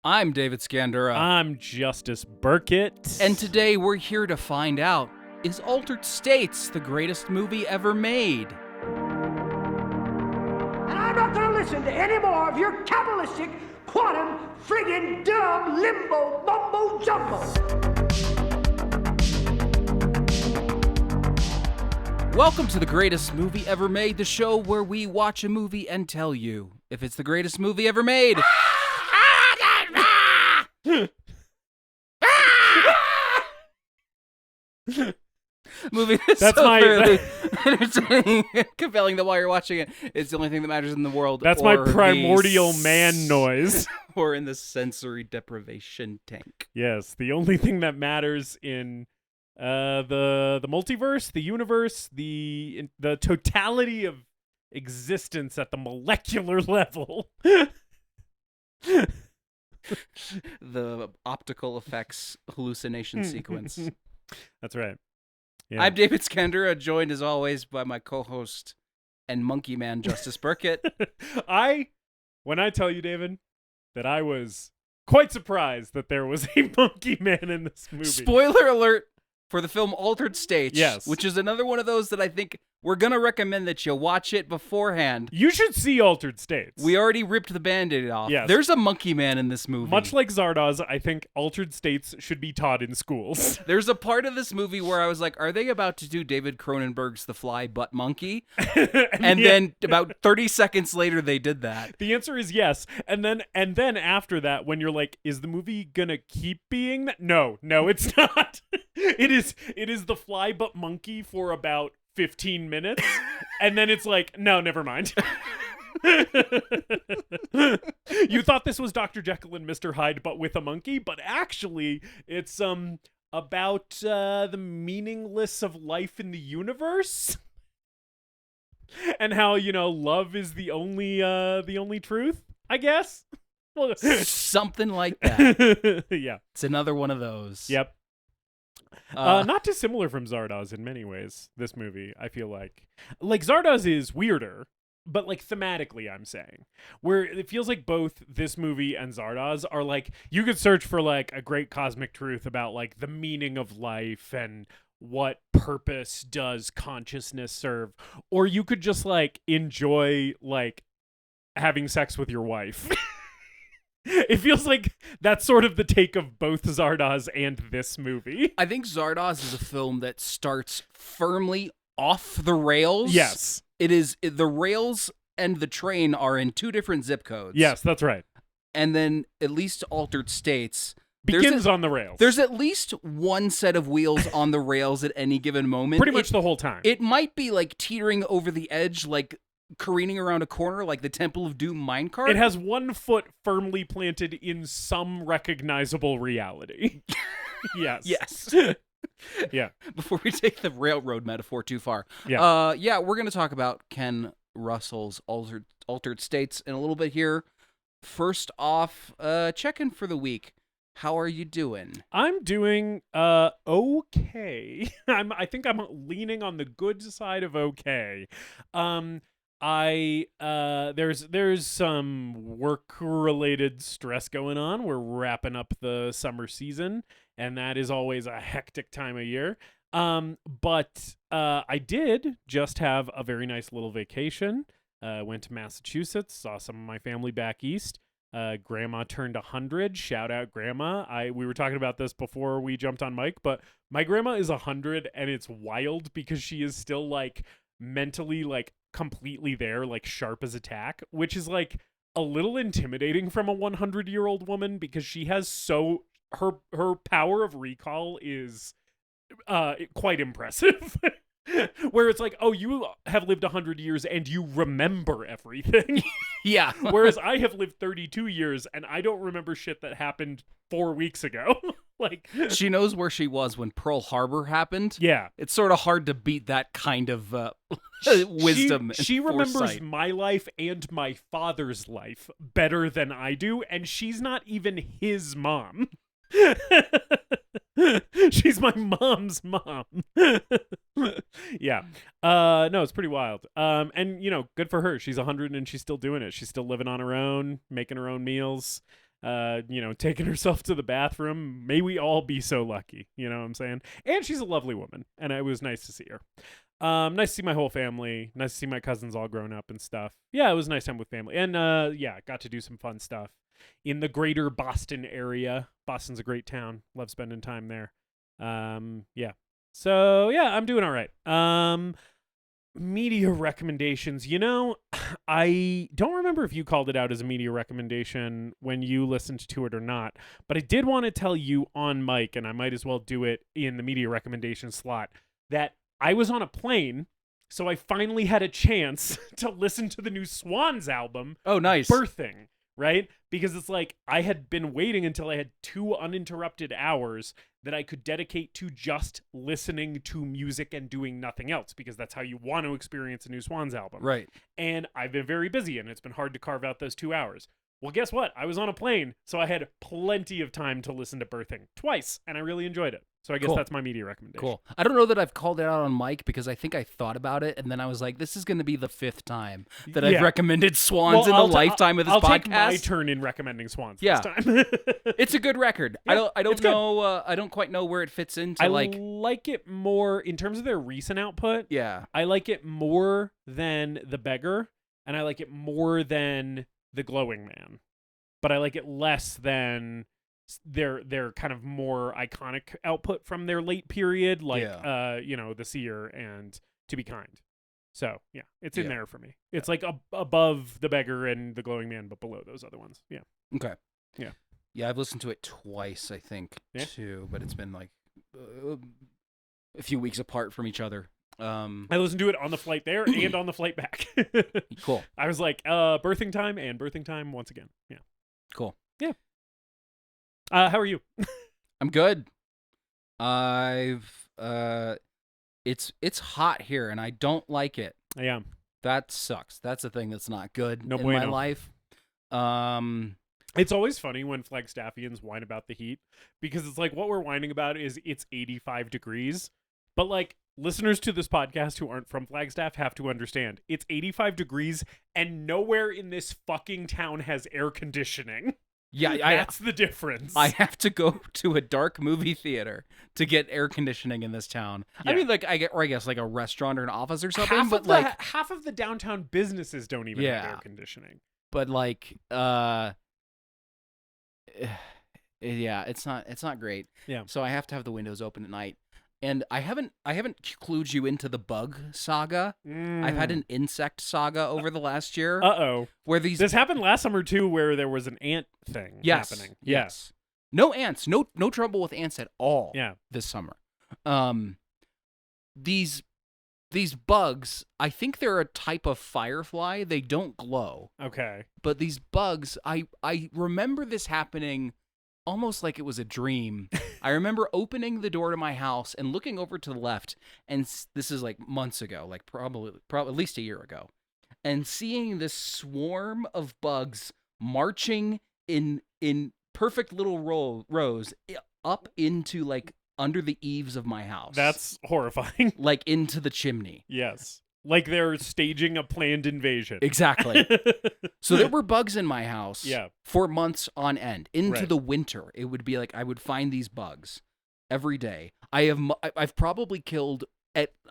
I'm David Scandura. I'm Justus Burkett. And today we're here to find out, is Altered States the greatest movie ever made? And I'm not going to listen to any more of your Kabbalistic, quantum, friggin' dumb, limbo, mumbo jumbo. Welcome to the greatest movie ever made, the show where we watch a movie and tell you if it's the greatest movie ever made. Movie is That's so my- fairly entertaining, compelling that while you're watching it, it's the only thing that matters in the world. That's my or primordial the man noise. Or in the sensory deprivation tank. Yes, the only thing that matters in the multiverse, the universe, the totality of existence at the molecular level. The optical effects hallucination sequence. That's right. Yeah. I'm David Scandura, joined as always by my co-host and monkey man, Justus Burkett. When I tell you, David, that I was quite surprised that there was a monkey man in this movie. Spoiler alert for the film Altered States. Yes. Which is another one of those that I think we're going to recommend that you watch it beforehand. You should see Altered States. We already ripped the Band-Aid off. Yes. There's a monkey man in this movie. Much like Zardoz, I think Altered States should be taught in schools. There's a part of this movie where I was like, are they about to do David Cronenberg's The Fly Butt Monkey? And then about 30 seconds later, they did that. The answer is yes. And then after that, when you're like, is the movie gonna keep being that? No, it's not. It is The Fly Butt Monkey for about 15 minutes. And then it's like, no, never mind. You thought this was Dr. Jekyll and Mr. Hyde, but with a monkey, but actually it's about the meaningless of life in the universe. And how, love is the only truth, I guess. Something like that. Yeah. It's another one of those. Yep. Not dissimilar from Zardoz in many ways, this movie, I feel like. Like, Zardoz is weirder, but, like, thematically, I'm saying. Where it feels like both this movie and Zardoz are, like, you could search for, like, a great cosmic truth about, like, the meaning of life and what purpose does consciousness serve. Or you could just, like, enjoy, like, having sex with your wife. It feels like that's sort of the take of both Zardoz and this movie. I think Zardoz is a film that starts firmly off the rails. Yes. The rails and the train are in two different zip codes. Yes, that's right. And then at least Altered States Begins on the rails. There's at least one set of wheels on the rails at any given moment. Pretty much the whole time. It might be like teetering over the edge, like careening around a corner like the Temple of Doom minecart. It has one foot firmly planted in some recognizable reality. Yes. Yes. Yeah. Before we take the railroad metaphor too far. Yeah. We're going to talk about Ken Russell's Altered States in a little bit here. First off, check-in for the week. How are you doing? I'm doing okay. I think I'm leaning on the good side of okay. There's some work-related stress going on. We're wrapping up the summer season, and that is always a hectic time of year. But I did just have a very nice little vacation. Went to Massachusetts, saw some of my family back east. Grandma turned 100. Shout out Grandma. We were talking about this before we jumped on mic, but my grandma is 100, and it's wild because she is still like mentally like completely there, like sharp as a tack, which is like a little intimidating from a 100-year-old woman because she has her power of recall is quite impressive. Where it's like, oh, you have lived 100 years and you remember everything. Yeah. Whereas I have lived 32 years and I don't remember shit that happened 4 weeks ago. Like, she knows where she was when Pearl Harbor happened. Yeah. It's sort of hard to beat that kind of wisdom. She remembers foresight. my life and my father's life better than I do, and she's not even his mom. She's my mom's mom. Yeah. No, it's pretty wild. And good for her. She's 100 and she's still doing it. She's still living on her own, making her own meals. taking herself to the bathroom. May we all be so lucky. You know what I'm saying? And she's a lovely woman, and it was nice to see her. Nice to see my whole family. Nice to see my cousins all grown up and stuff. Yeah, it was a nice time with family. And got to do some fun stuff in the greater Boston area. Boston's a great town. Love spending time there. So yeah, I'm doing all right. Media recommendations. I don't remember if you called it out as a media recommendation when you listened to it or not, but I did want to tell you on mic, and I might as well do it in the media recommendation slot, that I was on a plane, so I finally had a chance to listen to the new Swans album. Oh, nice. Birthing, right? Because it's like I had been waiting until I had 2 uninterrupted hours that I could dedicate to just listening to music and doing nothing else, because that's how you want to experience a new Swans album. Right. And I've been very busy, and it's been hard to carve out those 2 hours. Well, guess what? I was on a plane, so I had plenty of time to listen to Birthing twice, and I really enjoyed it. So I guess Cool. that's my media recommendation. Cool. I don't know that I've called it out on mic because I think I thought about it, and then I was like, this is going to be the 5th time that I've recommended Swans in the lifetime of this I'll podcast. take my turn in recommending Swans Yeah. this time. It's a good record. Yeah, I don't it's good. know. I don't quite know where it fits into. I like it more in terms of their recent output. Yeah. I like it more than The Beggar, and I like it more than The Glowing Man. But I like it less than their kind of more iconic output from their late period, like The Seer and To Be Kind. So yeah, it's in there for me. It's like above The Beggar and The Glowing Man, but below those other ones. Yeah. Okay. Yeah. Yeah, I've listened to it twice, I think, too, but it's been like a few weeks apart from each other. I listened to it on the flight there and on the flight back. Cool. I was like, birthing time once again. Yeah. Cool. Yeah. How are you? I'm good. It's hot here and I don't like it. I am. That sucks. That's a thing that's not good No in bueno. my life. It's always funny when Flagstaffians whine about the heat, because it's like what we're whining about is it's 85 degrees. But like listeners to this podcast who aren't from Flagstaff have to understand, it's 85 degrees and nowhere in this fucking town has air conditioning. Yeah, that's the difference. I have to go to a dark movie theater to get air conditioning in this town. Yeah. I mean, like I guess like a restaurant or an office or something, but like half of the downtown businesses don't even have air conditioning. But like yeah, it's not great. Yeah. So I have to have the windows open at night. And I haven't clued you into the bug saga. I've had an insect saga over the last year. Uh-oh. Where this happened last summer too, where there was an ant thing happening. Yes. No ants. No trouble with ants at all. Yeah. This summer. These bugs, I think they're a type of firefly. They don't glow. Okay. But these bugs, I remember this happening almost like it was a dream. I remember opening the door to my house and looking over to the left, and this is like months ago, like probably at least a year ago, and seeing this swarm of bugs marching in perfect little rows up into like under the eaves of my house. That's horrifying. Like into the chimney. Yes. Like they're staging a planned invasion. Exactly. So there were bugs in my house for months on end. Into the winter, it would be like I would find these bugs every day. I've probably killed,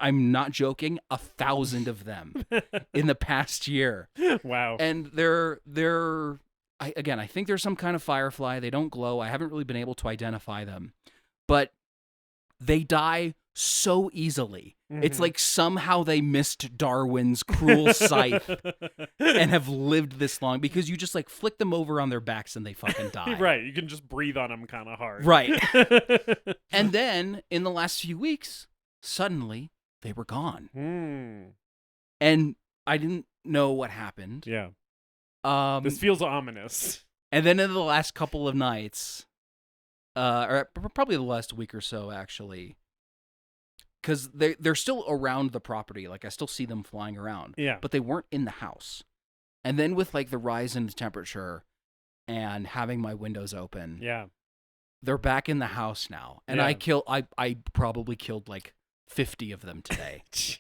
I'm not joking, 1,000 of them in the past year. Wow. And I think there's some kind of firefly. They don't glow. I haven't really been able to identify them. But they die so easily. Mm-hmm. It's like somehow they missed Darwin's cruel scythe and have lived this long, because you just like flick them over on their backs and they fucking die. Right. You can just breathe on them kind of hard. Right. And then in the last few weeks, suddenly they were gone. And I didn't know what happened. Yeah. This feels ominous. And then in the last couple of nights, or probably the last week or so, actually, because they're still around the property. Like I still see them flying around. Yeah. But they weren't in the house. And then with like the rise in temperature and having my windows open, they're back in the house now. And I probably killed like 50 of them today. Jeez.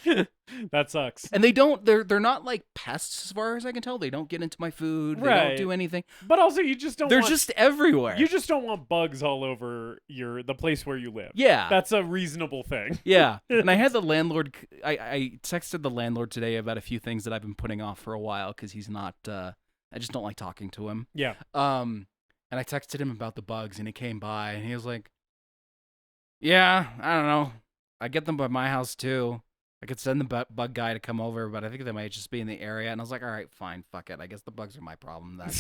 That sucks. And they're not like pests as far as I can tell. They don't get into my food. They don't do anything. But also you just don't They're want, just everywhere. you just don't want bugs all over the place where you live. Yeah. That's a reasonable thing. Yeah. And I had the landlord, I texted the landlord today about a few things that I've been putting off for a while because he's not, I just don't like talking to him. Yeah. And I texted him about the bugs and he came by and he was like, yeah, I don't know. I get them by my house too. I could send the bug guy to come over, but I think they might just be in the area. And I was like, all right, fine, fuck it. I guess the bugs are my problem then.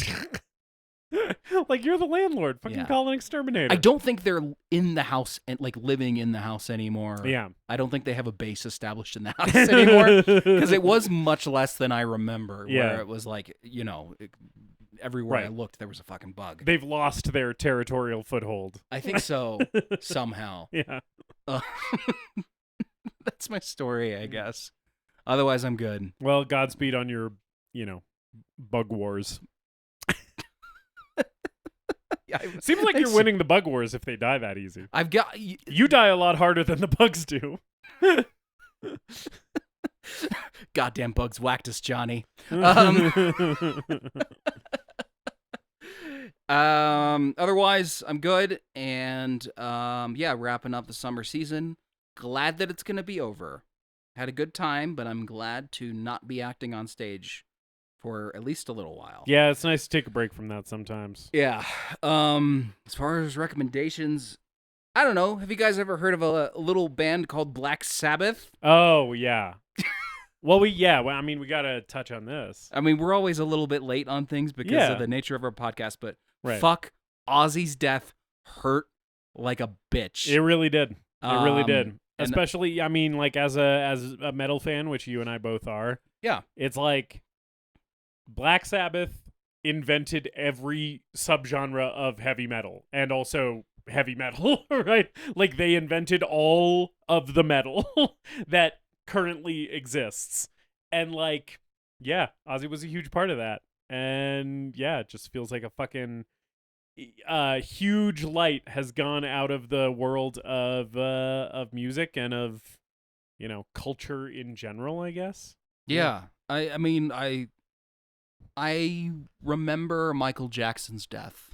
Like, you're the landlord. Fucking call an exterminator. I don't think they're in the house and like living in the house anymore. Yeah. I don't think they have a base established in the house anymore because it was much less than I remember. Yeah. Where it was like, everywhere I looked, there was a fucking bug. They've lost their territorial foothold. I think so, somehow. Yeah. That's my story, I guess. Otherwise, I'm good. Well, Godspeed on your, bug wars. Seems like you're winning the bug wars if they die that easy. I've got... You die a lot harder than the bugs do. Goddamn bugs whacked us, Johnny. Otherwise, I'm good. And, wrapping up the summer season. Glad that it's going to be over. Had a good time, but I'm glad to not be acting on stage for at least a little while. Yeah, it's nice to take a break from that sometimes. Yeah. As far as recommendations, I don't know. Have you guys ever heard of a little band called Black Sabbath? Oh, yeah. Well, we got to touch on this. I mean, we're always a little bit late on things because of the nature of our podcast, but fuck, Ozzy's death hurt like a bitch. It really did. It really did. And especially, I mean, like as a metal fan, which you and I both are. Yeah. It's like Black Sabbath invented every subgenre of heavy metal and also heavy metal, right? Like they invented all of the metal that currently exists. And like, yeah, Ozzy was a huge part of that. And yeah, it just feels like a fucking huge light has gone out of the world of music and of culture in general, I guess. Yeah. I mean I remember Michael Jackson's death,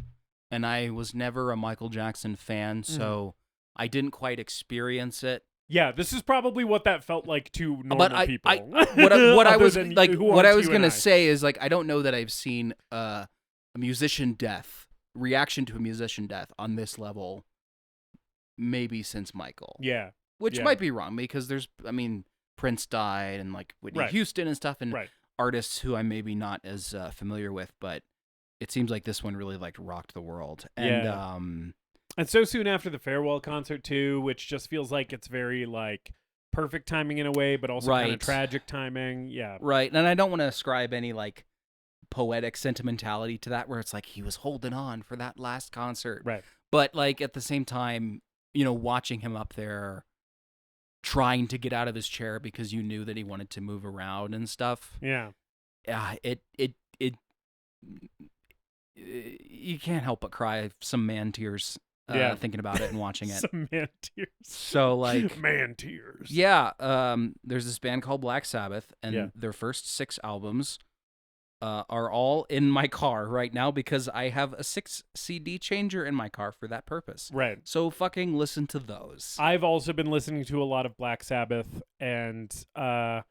and I was never a Michael Jackson fan, so I didn't quite experience it. Yeah, this is probably what that felt like to normal people. What I was gonna say is like I don't know that I've seen a musician death reaction to a musician death on this level, maybe since Michael. Yeah, which might be wrong because Prince died and like Whitney Houston and stuff, and artists who I'm maybe not as familiar with, but it seems like this one really like rocked the world. And and so soon after the farewell concert too, which just feels like it's very like perfect timing in a way, but also kind of tragic timing. Yeah. Right. And I don't want to ascribe any like poetic sentimentality to that where it's like he was holding on for that last concert. Right. But like at the same time, watching him up there trying to get out of his chair because you knew that he wanted to move around and stuff. Yeah. Yeah, it you can't help but cry some man tears thinking about it and watching it. Some man tears. So like man tears. Yeah, there's this band called Black Sabbath, and their first 6 albums are all in my car right now because I have a 6 CD changer in my car for that purpose. Right. So fucking listen to those. I've also been listening to a lot of Black Sabbath, and their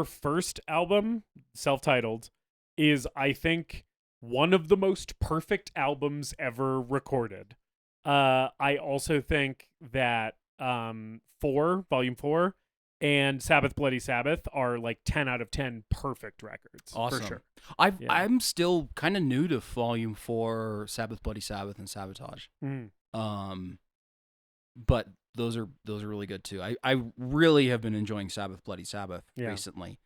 first album, self-titled, is I think one of the most perfect albums ever recorded. I also think that Volume 4 and Sabbath Bloody Sabbath are like 10 out of 10 perfect records. Awesome. For sure. I'm still kind of new to Volume 4, Sabbath Bloody Sabbath, and Sabotage. But those are really good too. I really have been enjoying Sabbath Bloody Sabbath recently.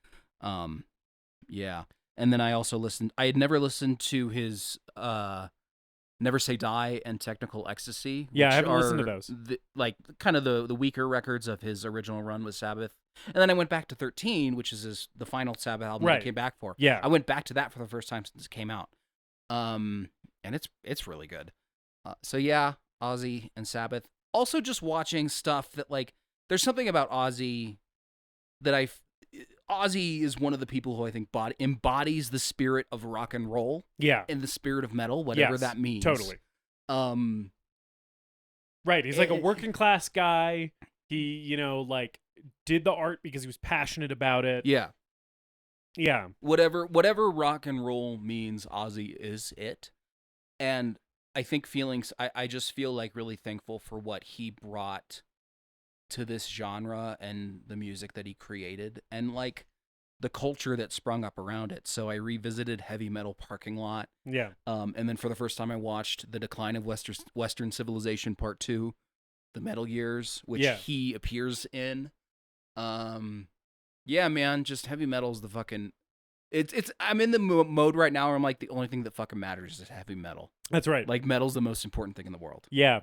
Yeah. And then I also I had never listened to his Never Say Die and Technical Ecstasy. Yeah, I haven't listened to those. Kind of the weaker records of his original run with Sabbath. And then I went back to 13, which is the final Sabbath album that I came back for. Yeah. I went back to that for the first time since it came out. And it's really good. So yeah, Ozzy and Sabbath. Also just watching stuff that like, there's something about Ozzy that Ozzy is one of the people who I think embodies the spirit of rock and roll Yeah. and the spirit of metal, whatever Yes, that means. Totally. Um, Right. He's like a working class guy. He, like did the art because he was passionate about it. yeah. Yeah. Whatever rock and roll means, Ozzy is it. And I think I just feel like really thankful for what he brought to this genre and the music that he created and like the culture that sprung up around it. So I revisited Heavy Metal Parking Lot. Yeah. And then for the first time I watched The Decline of Western Civilization Part 2, The Metal Years, which he appears in. Yeah, man, just heavy metal is the fucking... It's I'm in the mode right now where I'm like, the only thing that fucking matters is heavy metal. That's right. Like, metal's the most important thing in the world. Yeah.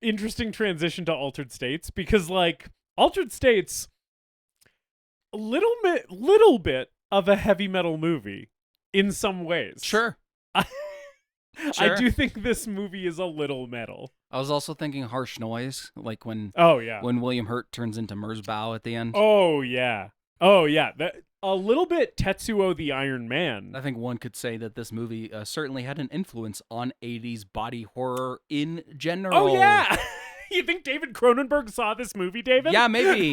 Interesting transition to Altered States, because like Altered States, a little bit of a heavy metal movie in some ways. Sure. I do think this movie is a little metal. I was also thinking Harsh Noise, like when when William Hurt turns into Merzbow at the end. Oh yeah. A little bit Tetsuo the Iron Man. I think one could say that this movie certainly had an influence on 80s body horror in general. Oh yeah. You think David Cronenberg saw this movie, David? Yeah, maybe.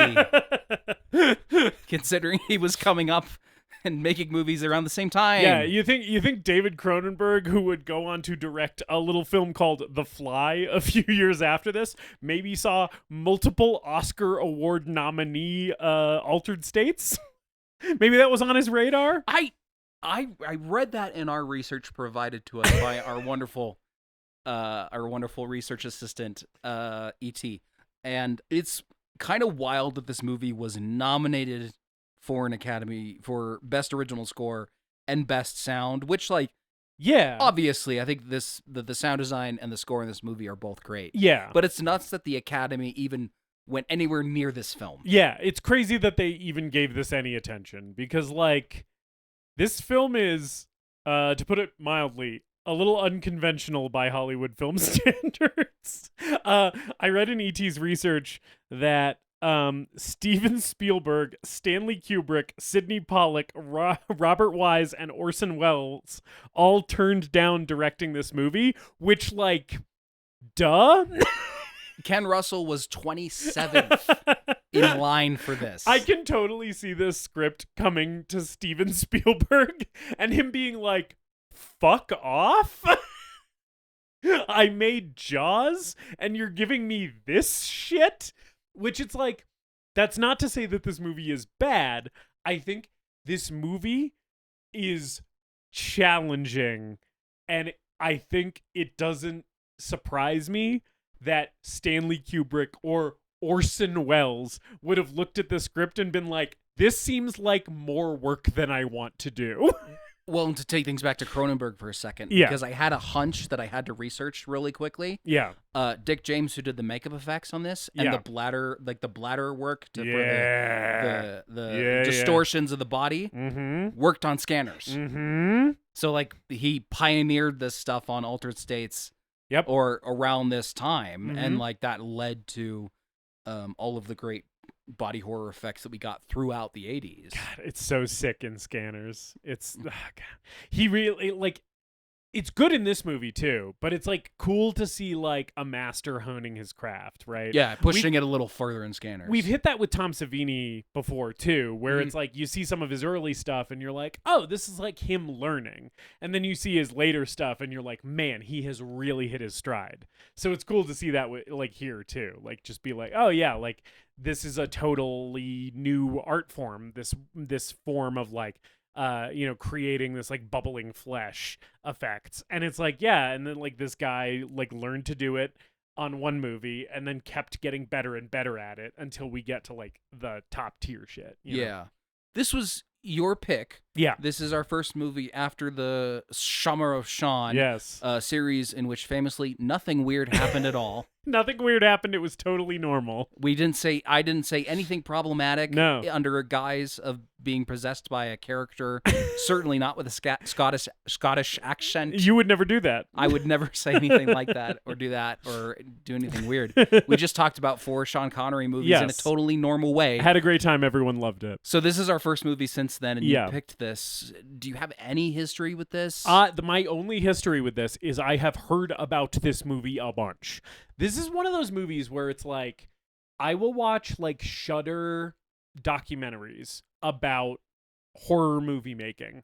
Considering he was coming up and making movies around the same time. Yeah, you think David Cronenberg, who would go on to direct a little film called The Fly a few years after this, maybe saw multiple Oscar award nominee Altered States? Maybe that was on his radar? I read that in our research provided to us by our wonderful research assistant, E.T. And it's kind of wild that this movie was nominated for an Academy for Best Original Score and Best Sound, which, like, yeah, obviously, I think the sound design and the score in this movie are both great. Yeah. But it's nuts that the Academy even went anywhere near this film. Yeah, it's crazy that they even gave this any attention, because, like, this film is, to put it mildly, a little unconventional by Hollywood film standards. I read in E.T.'s research that Steven Spielberg, Stanley Kubrick, Sidney Pollack, Robert Wise, and Orson Welles all turned down directing this movie, which, like, duh? Ken Russell was 27th in line for this. I can totally see this script coming to Steven Spielberg and him being like, fuck off? I made Jaws and you're giving me this shit? Which, it's like, that's not to say that this movie is bad. I think this movie is challenging, and I think it doesn't surprise me that Stanley Kubrick or Orson Welles would have looked at the script and been like, this seems like more work than I want to do. Well, and to take things back to Cronenberg for a second, because I had a hunch that I had to research really quickly. Yeah. Dick James, who did the makeup effects on this, and the bladder work for the distortions of the body, worked on scanners. Mm-hmm. So, like, he pioneered this stuff on Altered States, or around this time, and like that led to all of the great body horror effects that we got throughout the 80s. God, it's so sick in Scanners. It's God. He really, like, it's good in this movie too, but it's like cool to see like a master honing his craft, right? Yeah, pushing it a little further in Scanners. We've hit that with Tom Savini before too, where it's like you see some of his early stuff and you're like, oh, this is like him learning. And then you see his later stuff and you're like, man, he has really hit his stride. So it's cool to see that like here too. Like, just be like, oh yeah, like this is a totally new art form. This form of like, creating this like bubbling flesh effects. And it's like, yeah, and then like this guy like learned to do it on one movie and then kept getting better and better at it until we get to like the top tier shit. You know? This was your pick Yeah. This is our first movie after the Summer of Sean Yes. series in which famously nothing weird happened at all. Nothing weird happened. It was totally normal. I didn't say anything problematic under a guise of being possessed by a character. Certainly not with a Scottish accent. You would never do that. I would never say anything like that or do anything weird. We just talked about 4 Sean Connery movies in a totally normal way. I had a great time. Everyone loved it. So this is our first movie since then, and you picked this. Do you have any history with this? My only history with this is I have heard about this movie a bunch. This is one of those movies where it's like, I will watch like Shudder documentaries about horror movie making.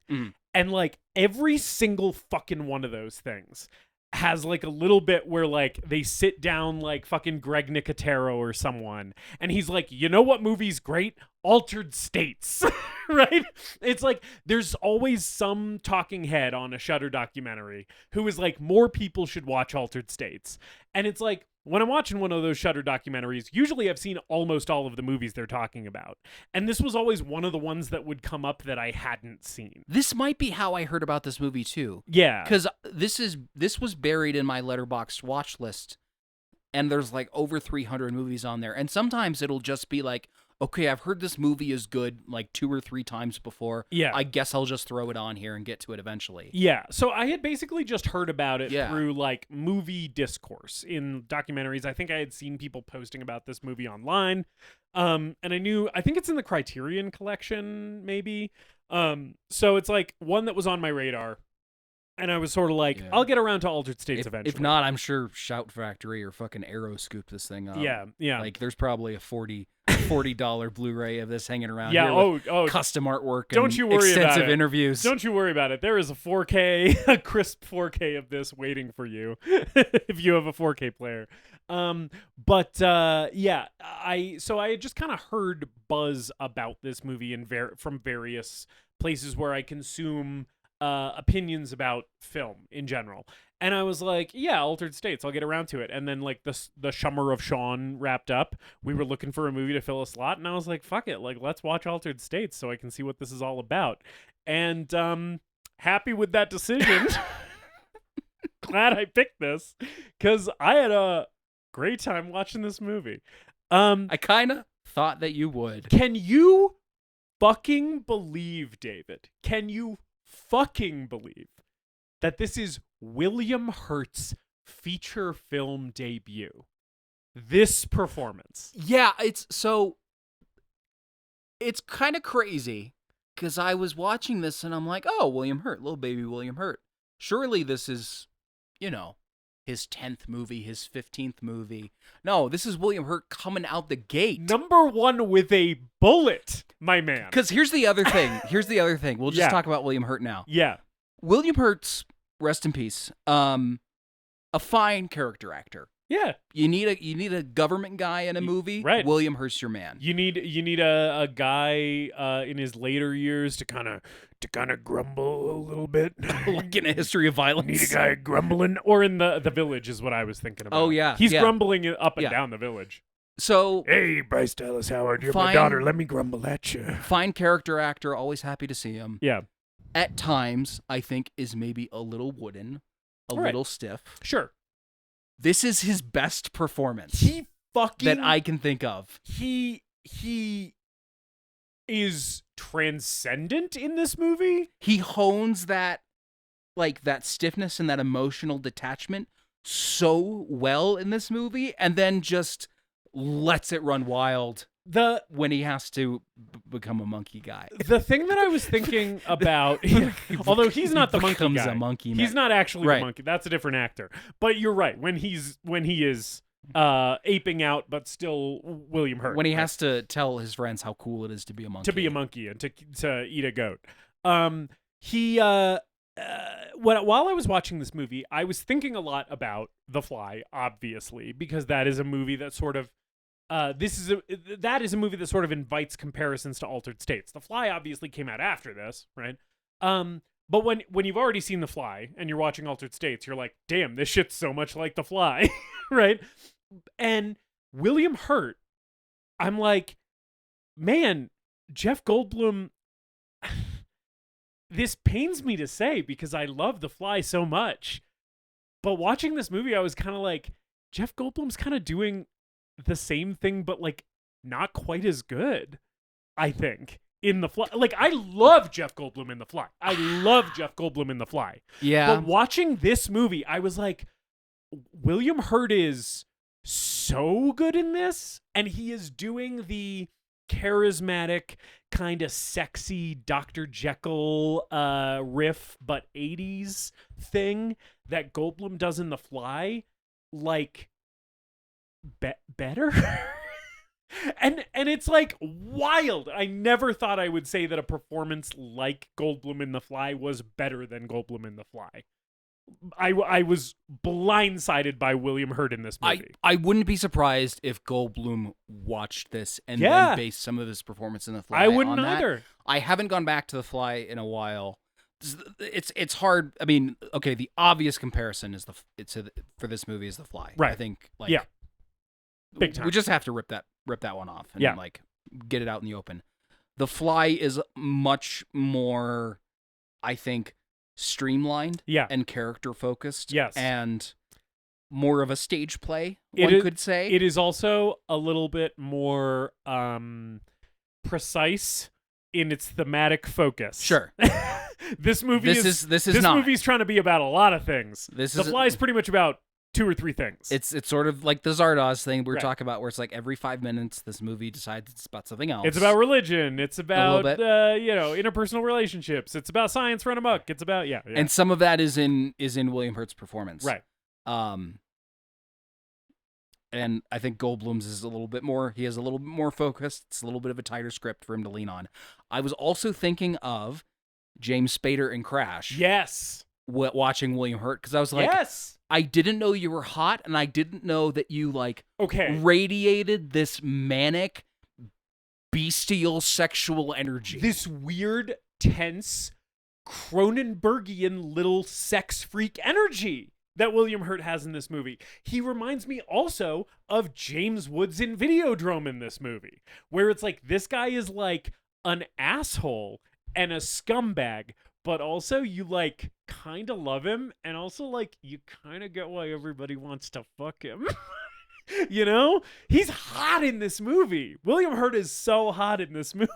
And like every single fucking one of those things has like a little bit where like they sit down like fucking Greg Nicotero or someone and he's like, you know what movie's great? Altered States. Right? It's like there's always some talking head on a Shudder documentary who is like, more people should watch Altered States. And it's like, when I'm watching one of those Shudder documentaries, usually I've seen almost all of the movies they're talking about. And this was always one of the ones that would come up that I hadn't seen. This might be how I heard about this movie too. Yeah. Because this was buried in my Letterboxd watch list, and there's like over 300 movies on there. And sometimes it'll just be like, okay, I've heard this movie is good like 2 or 3 times before. Yeah. I guess I'll just throw it on here and get to it eventually. Yeah. So I had basically just heard about it through like movie discourse in documentaries. I think I had seen people posting about this movie online. And I think it's in the Criterion collection, maybe. So it's like one that was on my radar. And I was sort of like, I'll get around to Altered States eventually. If not, I'm sure Shout Factory or fucking Arrow scooped this thing up. Yeah. Like there's probably a $40 Blu-ray of this hanging around. Yeah. With custom artwork. Don't and you worry about extensive it. interviews. Don't you worry about it. There is a 4K, a crisp 4K of this waiting for you if you have a 4K player. I had just kind of heard buzz about this movie from various places where I consume opinions about film in general. And I was like, yeah, Altered States, I'll get around to it. And then like the Summer of Sean wrapped up. We were looking for a movie to fill a slot, and I was like, fuck it, like let's watch Altered States so I can see what this is all about. And happy with that decision. Glad I picked this because I had a great time watching this movie. I kind of thought that you would. Can you fucking believe, David? Can you fucking believe that this is William Hurt's feature film debut? This performance. Yeah, it's kind of crazy because I was watching this and I'm like, oh, William Hurt, little baby William Hurt. Surely this is, his 10th movie, his 15th movie. No, this is William Hurt coming out the gate. #1 with a bullet, my man. Because here's the other thing. We'll just talk about William Hurt now. Yeah. William Hurt's, rest in peace, a fine character actor. Yeah. You need a government guy in a movie. Right. William Hurt's your man. You need a guy in his later years to kind of grumble a little bit. Like in A History of Violence. Need a guy grumbling, or in the Village is what I was thinking about. Oh yeah, he's grumbling up and down the Village. So hey, Bryce Dallas Howard, you're my daughter. Let me grumble at you. Fine character actor, always happy to see him. Yeah. At times, I think is maybe a little wooden, little stiff. Sure. This is his best performance. That I can think of. He is transcendent in this movie. He hones that stiffness and that emotional detachment so well in this movie, and then just lets it run wild when he has to become a monkey guy. The thing that I was thinking about, although he's not the monkey guy, a monkey he's not actually the monkey. That's a different actor. But you're right. When he is aping out, but still William Hurt. When he has to tell his friends how cool it is to be a monkey. To be a monkey and to eat a goat. While I was watching this movie, I was thinking a lot about The Fly, obviously, because that is a movie that sort of that is a movie that sort of invites comparisons to Altered States. The Fly obviously came out after this, right? But when you've already seen The Fly and you're watching Altered States, you're like, damn, this shit's so much like The Fly, right? And William Hurt, I'm like, man, Jeff Goldblum, this pains me to say because I love The Fly so much. But watching this movie, I was kind of like, Jeff Goldblum's kind of doing the same thing, but like not quite as good, I think, in The Fly. Like, I love Jeff Goldblum in The Fly. I love Jeff Goldblum in The Fly. Yeah. But watching this movie, I was like, William Hurt is so good in this, and he is doing the charismatic, kind of sexy Dr. Jekyll riff, but 80s thing that Goldblum does in The Fly, like, better? and it's like wild. I never thought I would say that a performance like Goldblum in The Fly was better than Goldblum in The Fly. I was blindsided by William Hurt in this movie. I wouldn't be surprised if Goldblum watched this and then based some of his performance in The Fly. I wouldn't on that. either. I haven't gone back to The Fly in a while. It's hard. I mean, okay, the obvious comparison is for this movie is The Fly. Right. I think like yeah, big time. we just have to rip that one off and like get it out in the open. The Fly is much more, I think, streamlined and character focused. Yes. And more of a stage play, could say. It is also a little bit more precise in its thematic focus. Sure. This movie's trying to be about a lot of things. The Fly is pretty much about 2 or 3 things. It's sort of like the Zardoz thing we were talking about, where it's like every 5 minutes this movie decides it's about something else. It's about religion. It's about interpersonal relationships. It's about science run amok. It's about and some of that is in William Hurt's performance, right? And I think Goldblum's is a little bit more. He has a little bit more focused. It's a little bit of a tighter script for him to lean on. I was also thinking of James Spader in Crash. Yes. Watching William Hurt, because I was like, yes, I didn't know you were hot, and I didn't know that you radiated this manic, bestial sexual energy. This weird, tense, Cronenbergian little sex freak energy that William Hurt has in this movie. He reminds me also of James Woods in Videodrome in this movie, where it's like this guy is like an asshole and a scumbag, but also you like kind of love him, and also like you kind of get why everybody wants to fuck him. You know? He's hot in this movie. William Hurt is so hot in this movie.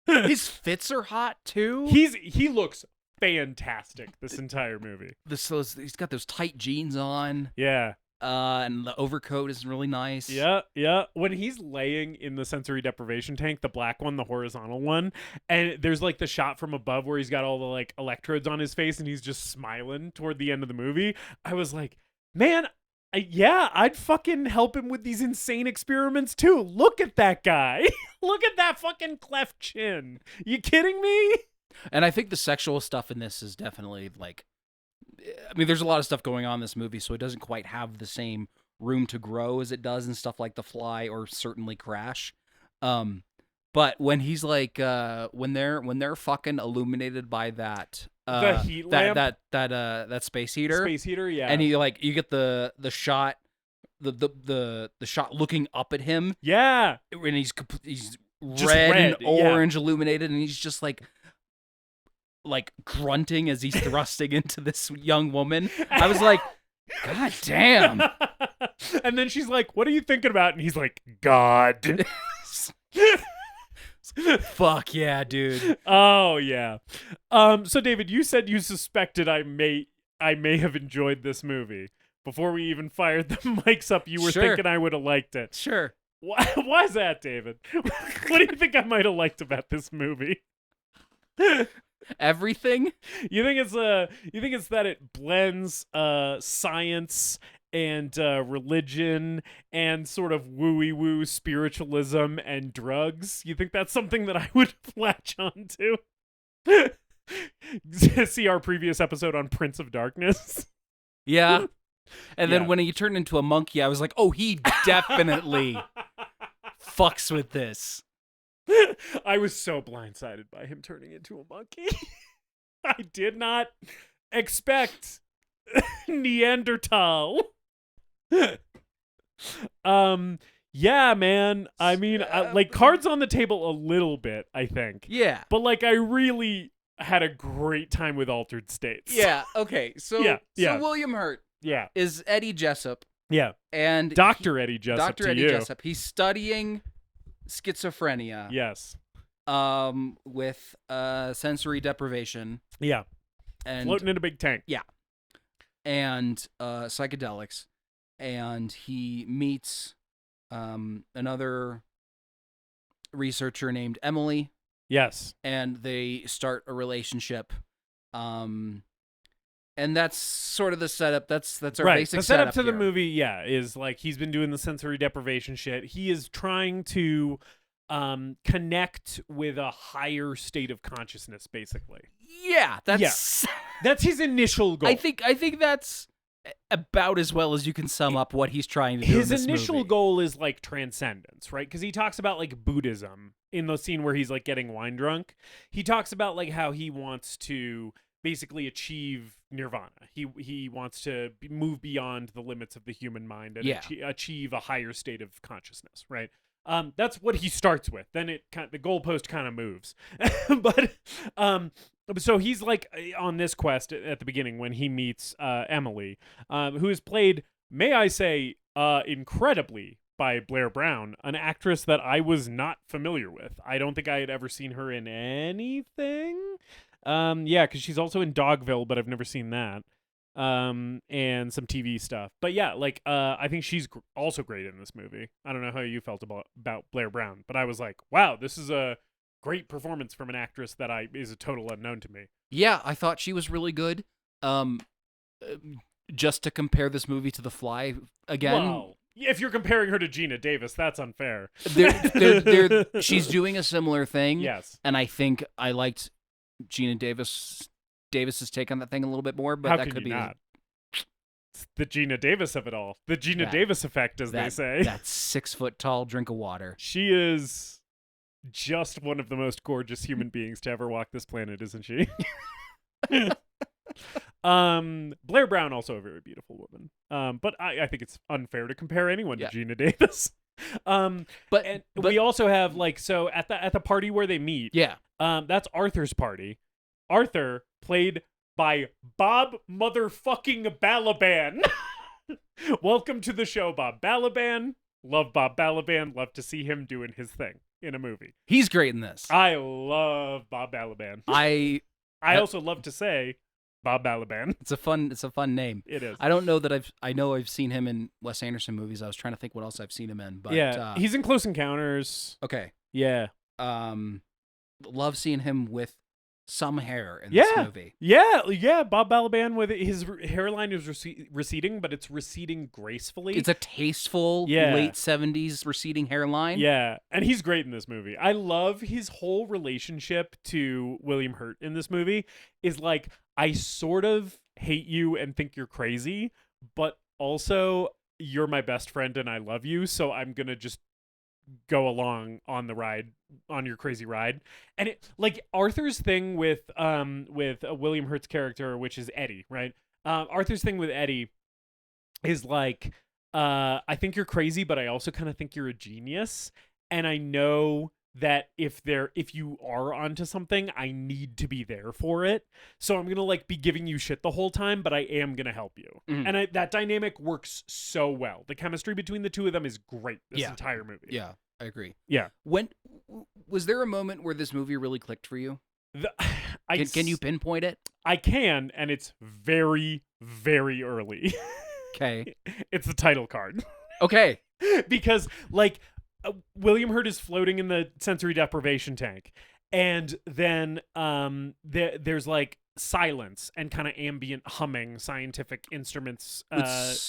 His fits are hot too. He looks fantastic this entire movie. He's got those tight jeans on. Yeah. And the overcoat is really nice. Yeah, yeah. When he's laying in the sensory deprivation tank, the black one, the horizontal one, and there's like the shot from above where he's got all the like electrodes on his face and he's just smiling toward the end of the movie, I was like, man, I'd fucking help him with these insane experiments too. Look at that guy. Look at that fucking cleft chin. You kidding me? And I think the sexual stuff in this is definitely like, I mean, there's a lot of stuff going on in this movie, so it doesn't quite have the same room to grow as it does in stuff like The Fly or certainly Crash. But when he's like, when they're fucking illuminated by that, the heat lamp, that space heater, yeah, and you get the shot, the shot looking up at him, yeah, and he's red and orange illuminated, and he's just like grunting as he's thrusting into this young woman. I was like, God damn. And then she's like, what are you thinking about? And he's like, God. Fuck yeah, dude. Oh yeah. So David, you said you suspected I may have enjoyed this movie. Before we even fired the mics up, you were thinking I would have liked it. Sure. Why is that, David? What do you think I might have liked about this movie? Everything. You think it's that it blends science and religion and sort of wooey woo spiritualism and drugs? You think that's something that I would latch on to? See our previous episode on Prince of Darkness. Yeah. And then when he turned into a monkey, I was like, oh, he definitely fucks with this. I was so blindsided by him turning into a monkey. I did not expect Neanderthal. Yeah, man. I mean, like cards on the table a little bit, I think. Yeah. But like I really had a great time with altered states. Yeah. Okay. So Yeah, yeah. William Hurt Yeah. is Eddie Jessup, Yeah. and Dr. Eddie Jessup Dr. to Eddie you. Jessup. He's studying schizophrenia. Yes. With sensory deprivation Yeah. and Floating in a big tank. and psychedelics, and he meets another researcher named Emily, Yes. and they start a relationship. And that's sort of the setup. That's our Right. basic The setup to here. the movie, yeah, is like he's been doing the sensory deprivation shit. He is trying to connect with a higher state of consciousness, basically. Yeah, that's That's his initial goal. I think that's about as well as you can sum up what he's trying to do. His in this initial movie. goal is like transcendence, right? Because he talks about like Buddhism in the scene where he's like getting wine drunk. He talks about like how he wants to basically achieve nirvana. He wants to move beyond the limits of the human mind and achieve a higher state of consciousness, right? That's what he starts with. Then the goalpost kind of moves, but so he's like on this quest at the beginning when he meets Emily, who is played, may I say, incredibly by Blair Brown, an actress that I was not familiar with. I don't think I had ever seen her in anything. Yeah, because she's also in Dogville, but I've never seen that. And some TV stuff. But yeah, like I think she's also great in this movie. I don't know how you felt about Blair Brown, but I was like, wow, this is a great performance from an actress that is a total unknown to me. Yeah, I thought she was really good. Just to compare this movie to The Fly again. Well, if you're comparing her to Gina Davis, that's unfair. She's doing a similar thing. Yes. And I think I liked Gina Davis's take on that thing a little bit more, but how that can could you be not? It's the Gina Davis of it all. The Gina Davis effect, as they say. That 6 foot tall drink of water. She is just one of the most gorgeous human beings to ever walk this planet, isn't she? Blair Brown, also a very beautiful woman. But I think it's unfair to compare anyone to Gina Davis. But we also have like, so at the party where they meet. Yeah. That's Arthur's party. Arthur, played by Bob motherfucking Balaban. Welcome to the show, Bob Balaban. Love Bob Balaban. Love to see him doing his thing in a movie. He's great in this. I love Bob Balaban. I also love to say Bob Balaban. It's a fun name. It is. I don't know that I've seen him in Wes Anderson movies. I was trying to think what else I've seen him in, but yeah, he's in Close Encounters. Okay. Yeah. Love seeing him with some hair in this movie. Yeah. Bob Balaban, with his hairline is receding, but it's receding gracefully. It's a tasteful late 70s receding hairline. Yeah, and he's great in this movie. I love his whole relationship to William Hurt in this movie. Is like, I sort of hate you and think you're crazy, but also you're my best friend and I love you, so I'm gonna just go along on the ride, on your crazy ride. And it, like, Arthur's thing with William Hurt's character, which is Eddie, right? Arthur's thing with Eddie is like, I think you're crazy, but I also kind of think you're a genius, and I know that if you are onto something, I need to be there for it. So I'm gonna like be giving you shit the whole time, but I am gonna help you. Mm-hmm. And that dynamic works so well. The chemistry between the two of them is great this entire movie. Yeah, I agree. Yeah. When was there a moment where this movie really clicked for you? Can you pinpoint it? I can, and it's very, very early. Okay. It's the title card. Okay. Because like, William Hurt is floating in the sensory deprivation tank, and then there's like silence and kind of ambient humming, scientific instruments,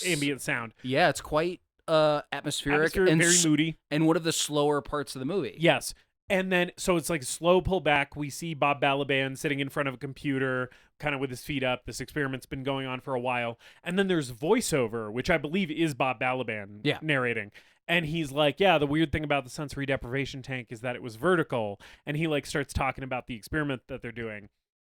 ambient sound. Yeah, it's quite atmospheric and very moody, and one of the slower parts of the movie. Yes. And then, so it's like slow pull back. We see Bob Balaban sitting in front of a computer, kind of with his feet up. This experiment's been going on for a while. And then there's voiceover, which I believe is Bob Balaban narrating. And he's like, yeah, the weird thing about the sensory deprivation tank is that it was vertical. And he like starts talking about the experiment that they're doing.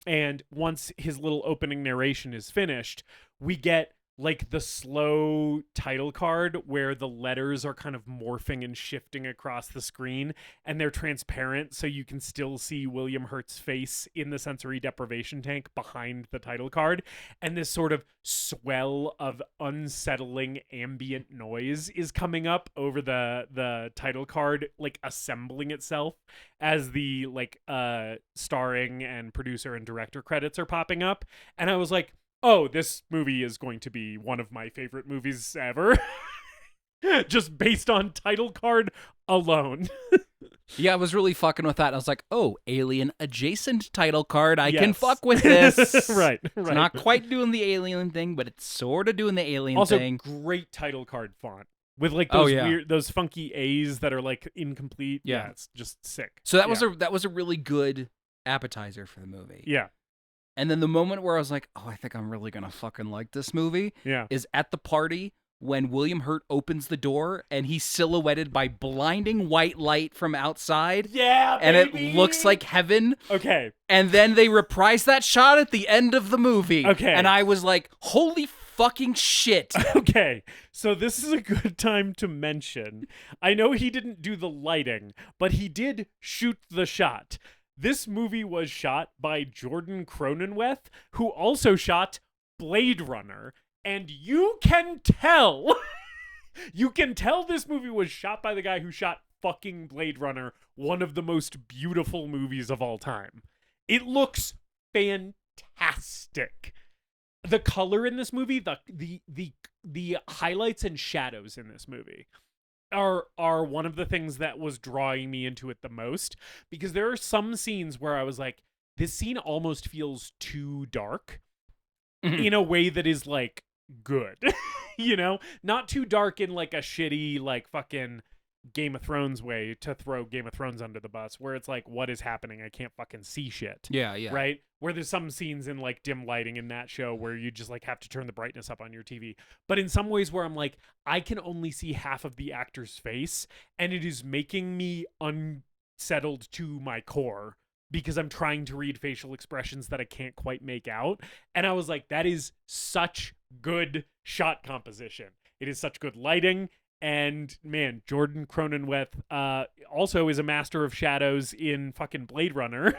And once his little opening narration is finished, we get like the slow title card where the letters are kind of morphing and shifting across the screen, and they're transparent, so you can still see William Hurt's face in the sensory deprivation tank behind the title card, and this sort of swell of unsettling ambient noise is coming up over the title card, like assembling itself as the like starring and producer and director credits are popping up. And I was like, oh, this movie is going to be one of my favorite movies ever. Just based on title card alone. Yeah, I was really fucking with that. I was like, oh, alien adjacent title card. I can fuck with this. Right. It's not quite doing the alien thing, but it's sort of doing the alien also, thing. Great title card font. With like those weird, those funky A's that are like incomplete. Yeah, it's just sick. So that was a really good appetizer for the movie. Yeah. And then the moment where I was like, oh, I think I'm really going to fucking like this movie is at the party when William Hurt opens the door and he's silhouetted by blinding white light from outside. Yeah, and baby! It looks like heaven. Okay. And then they reprise that shot at the end of the movie. Okay. And I was like, holy fucking shit. Okay. So this is a good time to mention. I know he didn't do the lighting, but he did shoot the shot. This movie was shot by Jordan Cronenweth, who also shot Blade Runner. And you can tell, this movie was shot by the guy who shot fucking Blade Runner, one of the most beautiful movies of all time. It looks fantastic. The color in this movie, the highlights and shadows in this movie are one of the things that was drawing me into it the most, because there are some scenes where I was like, this scene almost feels too dark in a way that is like good. You know, not too dark in like a shitty like fucking Game of Thrones way to throw Game of Thrones under the bus, where it's like, what is happening? I can't fucking see shit. Yeah. Right? Where there's some scenes in like dim lighting in that show where you just like have to turn the brightness up on your TV. But in some ways where I'm like, I can only see half of the actor's face, and it is making me unsettled to my core because I'm trying to read facial expressions that I can't quite make out. And I was like, that is such good shot composition. It is such good lighting. And man, Jordan Cronenweth also is a master of shadows in fucking Blade Runner.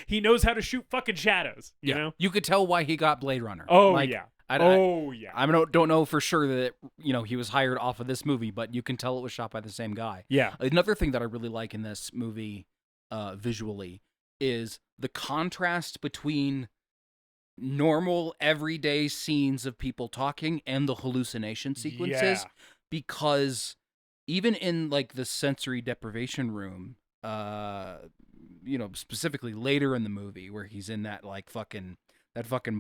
He knows how to shoot fucking shadows. You know? You could tell why he got Blade Runner. Oh, like, yeah. I don't know for sure that he was hired off of this movie, but you can tell it was shot by the same guy. Yeah. Another thing that I really like in this movie visually is the contrast between normal everyday scenes of people talking and the hallucination sequences. Yeah. Because even in like the sensory deprivation room, specifically later in the movie where he's in that like fucking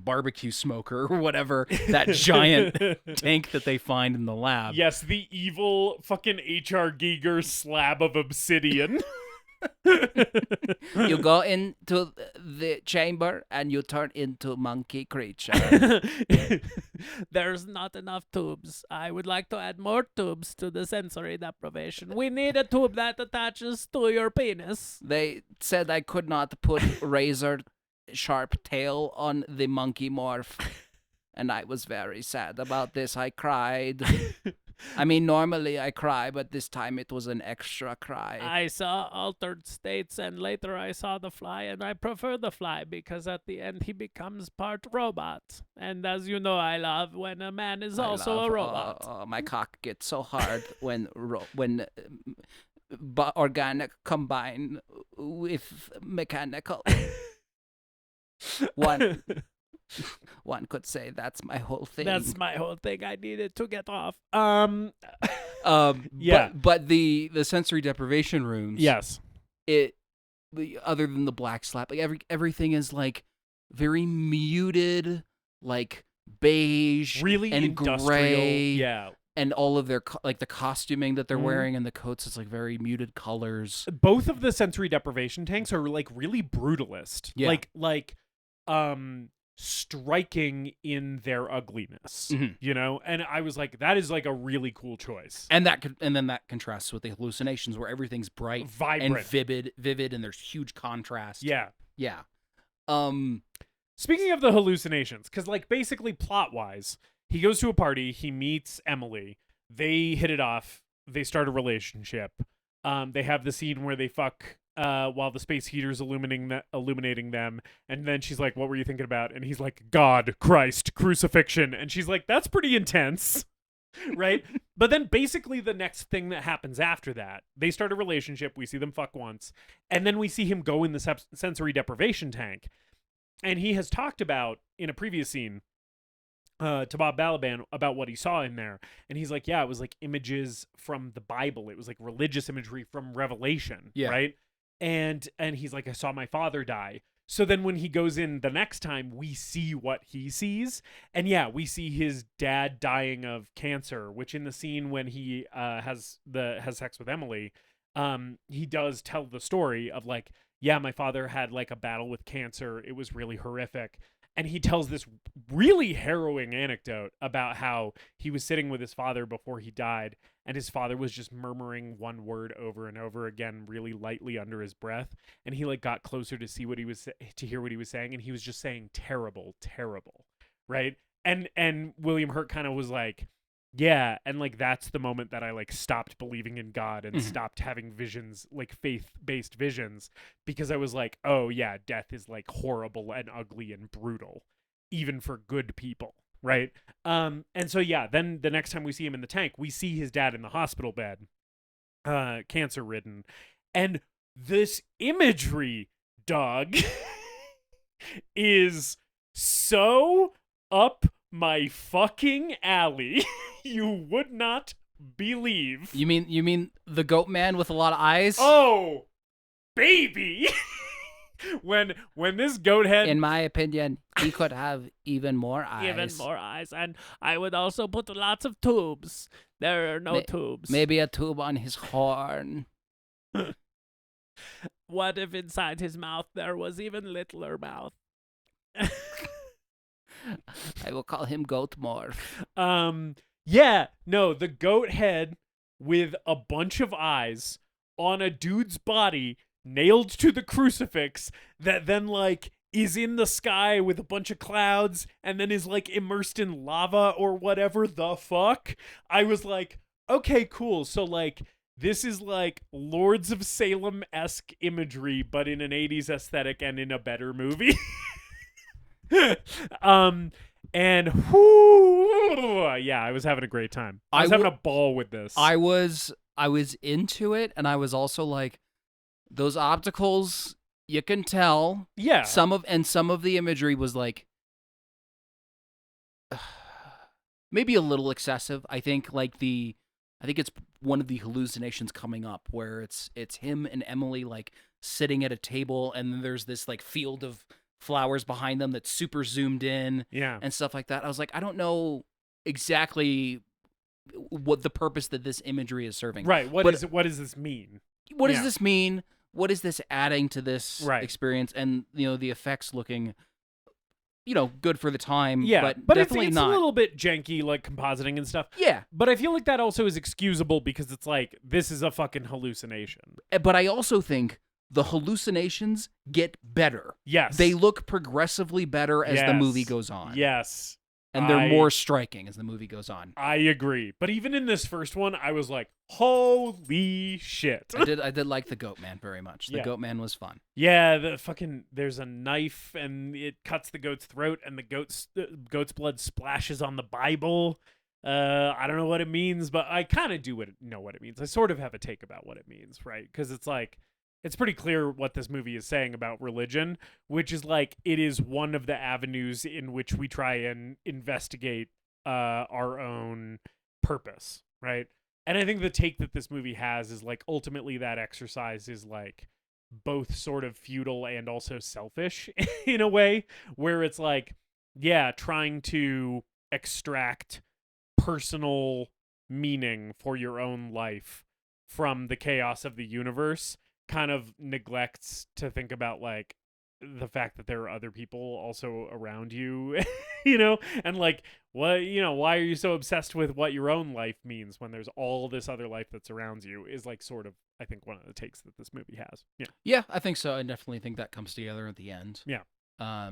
barbecue smoker or whatever, that giant tank that they find in the lab. Yes, the evil fucking H.R. Giger slab of obsidian. You go into the chamber and you turn into monkey creature. There's not enough tubes. I would like to add more tubes to the sensory deprivation. We need a tube that attaches to your penis. They said I could not put razor sharp tail on the monkey morph, and I was very sad about this. I cried. I mean, normally I cry, but this time it was an extra cry. I saw Altered States, and later I saw The Fly, and I prefer The Fly because at the end he becomes part robot. And as you know, I love when a man is also a robot. My cock gets so hard when organic combine with mechanical. One could say that's my whole thing. That's my whole thing. I needed to get off. Yeah. But the sensory deprivation rooms. Yes. Other than the black slap, like everything is like very muted, like beige, Really and industrial. gray. Yeah. And all of their like the costuming that they're wearing and the coats is like very muted colors. Both of the sensory deprivation tanks are like really brutalist. Yeah. Like striking in their ugliness, and I was like, that is like a really cool choice. And then that contrasts with the hallucinations where everything's bright, vibrant, and vivid, and there's huge contrast. Yeah. Yeah. Speaking of the hallucinations, because like basically plot wise, he goes to a party. He meets Emily. They hit it off. They start a relationship. They have the scene where they fuck while the space heater's illuminating them. And then she's like, what were you thinking about? And he's like, God, Christ, crucifixion. And she's like, that's pretty intense. Right? But then basically the next thing that happens after that, they start a relationship. We see them fuck once. And then we see him go in the sensory deprivation tank. And he has talked about, in a previous scene, to Bob Balaban about what he saw in there. And he's like, yeah, it was like images from the Bible. It was like religious imagery from Revelation. Yeah. Right? And he's like, I saw my father die. So then when he goes in the next time, we see what he sees. And yeah, we see his dad dying of cancer, which in the scene when he has sex with Emily, he does tell the story of like, yeah, my father had like a battle with cancer. It was really horrific. And he tells this really harrowing anecdote about how he was sitting with his father before he died, and his father was just murmuring one word over and over again, really lightly under his breath. And he like got closer to hear what he was saying, and he was just saying terrible, terrible, right? And William Hurt kind of was like, yeah, and like that's the moment that I like stopped believing in God and stopped having visions, like faith-based visions, because I was like, oh yeah, death is like horrible and ugly and brutal, even for good people, right? And so yeah, then the next time we see him in the tank, we see his dad in the hospital bed, cancer-ridden, and this imagery, dog, is so up my fucking alley. You would not believe. You mean the goat man with a lot of eyes? Oh, baby. when this goat head, in my opinion, he could have even more eyes. Even more eyes. And I would also put lots of tubes. There are no tubes. Maybe a tube on his horn. What if inside his mouth there was even littler mouth? I will call him Goat Morph. Yeah, no, the goat head with a bunch of eyes on a dude's body nailed to the crucifix that then like is in the sky with a bunch of clouds and then is like immersed in lava or whatever the fuck. I was like, okay, cool. So like this is like Lords of Salem-esque imagery, but in an 80s aesthetic and in a better movie. And whoo, yeah, I was having a great time. I was having a ball with this. I was into it, and I was also like, those opticals, you can tell. Yeah. Some of the imagery was like maybe a little excessive. I think it's one of the hallucinations coming up where it's him and Emily like sitting at a table, and then there's this like field of flowers behind them that's super zoomed in, and stuff like that. I was like, I don't know exactly what the purpose that this imagery is serving. Right. What does this mean? What does this mean? What is this adding to this Right. experience? And the effects looking, good for the time. Yeah, but definitely it's not. not A little bit janky, like compositing and stuff. Yeah, but I feel like that also is excusable because it's like this is a fucking hallucination. But I also think the hallucinations get better. Yes. They look progressively better as the movie goes on. Yes. And they're more striking as the movie goes on. I agree. But even in this first one, I was like, holy shit. I did like the Goat Man very much. The Goat Man was fun. Yeah, there's a knife and it cuts the goat's throat and the goat's blood splashes on the Bible. I don't know what it means, but I kind of know what it means. I sort of have a take about what it means, right? Because it's like, it's pretty clear what this movie is saying about religion, which is like it is one of the avenues in which we try and investigate our own purpose, right? And I think the take that this movie has is like ultimately that exercise is like both sort of futile and also selfish in a way where it's like, yeah, trying to extract personal meaning for your own life from the chaos of the universe kind of neglects to think about like the fact that there are other people also around you, and like why are you so obsessed with what your own life means when there's all this other life that surrounds you is like sort of I think one of the takes that this movie has. Yeah, I think so. I definitely think that comes together at the end. Yeah.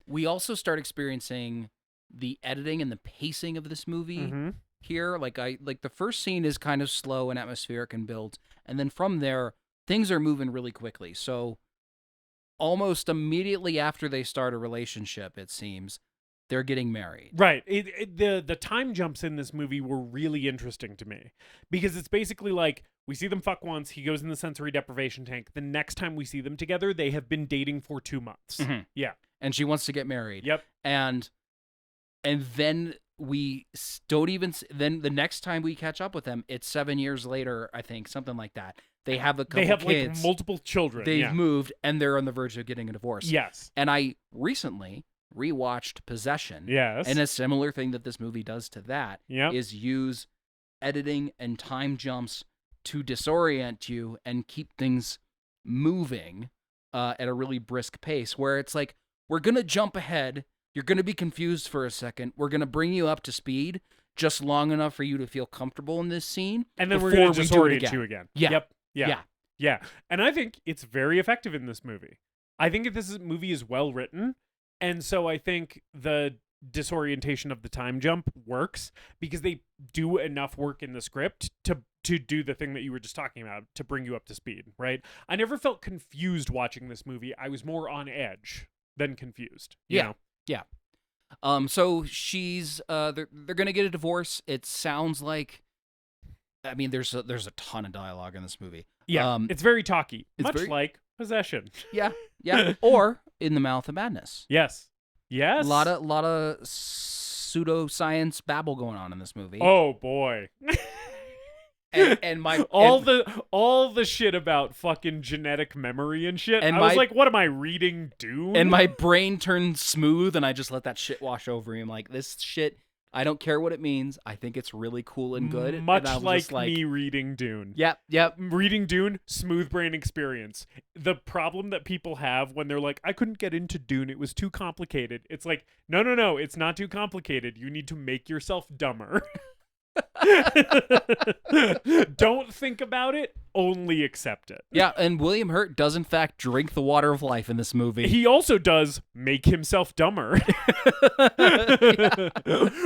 We also start experiencing the editing and the pacing of this movie Mm-hmm. here. Like the first scene is kind of slow and atmospheric and builds, and then from there things are moving really quickly. So almost immediately after they start a relationship, it seems, they're getting married. Right. The time jumps in this movie were really interesting to me because it's basically like we see them fuck once, he goes in the sensory deprivation tank. The next time we see them together, they have been dating for 2 months. Mhm. Yeah. And she wants to get married. Yep. And then then the next time we catch up with them, it's 7 years later, I think, something like that. They have a couple They have kids. like multiple children. They've yeah. moved and they're on the verge of getting a divorce. Yes. And I recently rewatched Possession. Yes. And a similar thing that this movie does to that Yep. is use editing and time jumps to disorient you and keep things moving at a really brisk pace, where it's like, we're going to jump ahead. You're going to be confused for a second. We're going to bring you up to speed just long enough for you to feel comfortable in this scene. And then we're before going to we do it disorient you again. Yeah. Yep. Yeah. Yeah. Yeah. And I think it's very effective in this movie. I think movie is well written. And so I think the disorientation of the time jump works because they do enough work in the script to do the thing that you were just talking about, to bring you up to speed, right? I never felt confused watching this movie. I was more on edge than confused. You know? Yeah. So she's they're gonna get a divorce. It sounds like, I mean, there's a ton of dialogue in this movie. Yeah. It's very talky, it's much very- like Possession. Yeah. Or In the Mouth of Madness. Yes. Yes. A lot of pseudoscience babble going on in this movie. Oh boy. and my all the shit about fucking genetic memory and shit. And I was my- like, what am I reading, Dune? and my brain turned smooth, and I just let that shit wash over me. I'm like, this shit, I don't care what it means. I think it's really cool and good. Much and I was like just like me reading Dune. Yep. Reading Dune, smooth brain experience. The problem that people have when they're like, I couldn't get into Dune, it was too complicated. It's like, no, it's not too complicated. You need to make yourself dumber. Don't think about it, only accept it. Yeah, and William Hurt does in fact drink the water of life in this movie. He also does make himself dumber.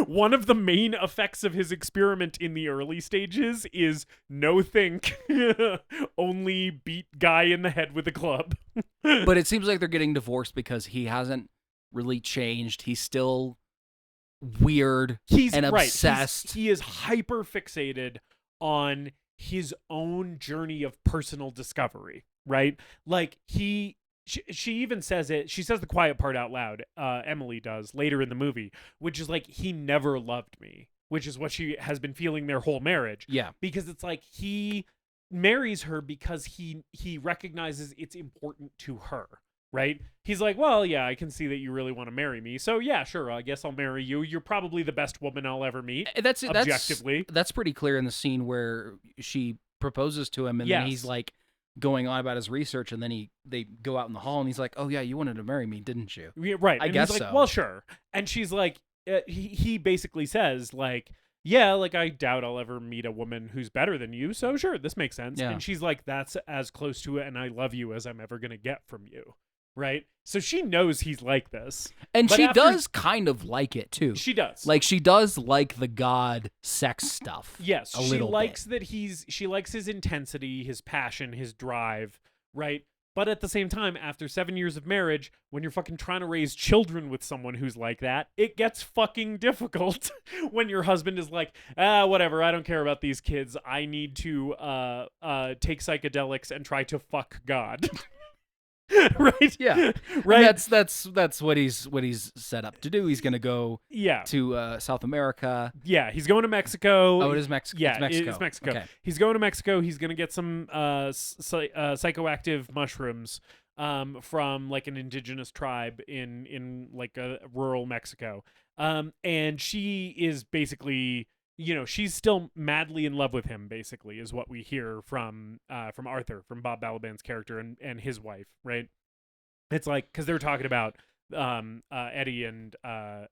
One of the main effects of his experiment in the early stages is no think, only beat guy in the head with a club. But it seems like they're getting divorced because he hasn't really changed. He's still weird He's and right. obsessed. He is hyper fixated on his own journey of personal discovery, right? Like she even says it. She says the quiet part out loud. Emily does later in the movie, which is like, he never loved me, which is what she has been feeling their whole marriage. Yeah. Because it's like he marries her because he recognizes it's important to her. Right? He's like, well, yeah, I can see that you really want to marry me. So yeah, sure, I guess I'll marry you. You're probably the best woman I'll ever meet. That's objectively. That's pretty clear in the scene where she proposes to him, and then he's like going on about his research, and then they go out in the hall, and he's like, "Oh yeah, you wanted to marry me, didn't you?" Yeah, right. I And guess he's like, so. well, sure. And she's like, he basically says like, yeah, like I doubt I'll ever meet a woman who's better than you. So sure, this makes sense. Yeah. And she's like, that's as close to it, and I love you as I'm ever gonna get from you. Right? So she knows he's like this. And But she after- does kind of like it too. She does. Like, she does like the god sex stuff. Yes, a she little likes bit. that she likes his intensity, his passion, his drive, right? But at the same time, after 7 years of marriage, when you're fucking trying to raise children with someone who's like that, it gets fucking difficult when your husband is like, whatever, I don't care about these kids. I need to take psychedelics and try to fuck God. Right? Yeah. Right? And that's what he's set up to do. He's gonna go Yeah. to South America. Yeah, he's going to Mexico. Oh, it is Mexico. Yeah, it's Mexico. It's Mexico. Okay. He's going to Mexico. He's going to get some psychoactive mushrooms from like an indigenous tribe in like a rural Mexico. And she is basically, she's still madly in love with him, basically, is what we hear from Arthur, from Bob Balaban's character and his wife, right? It's like, because they're talking about Eddie and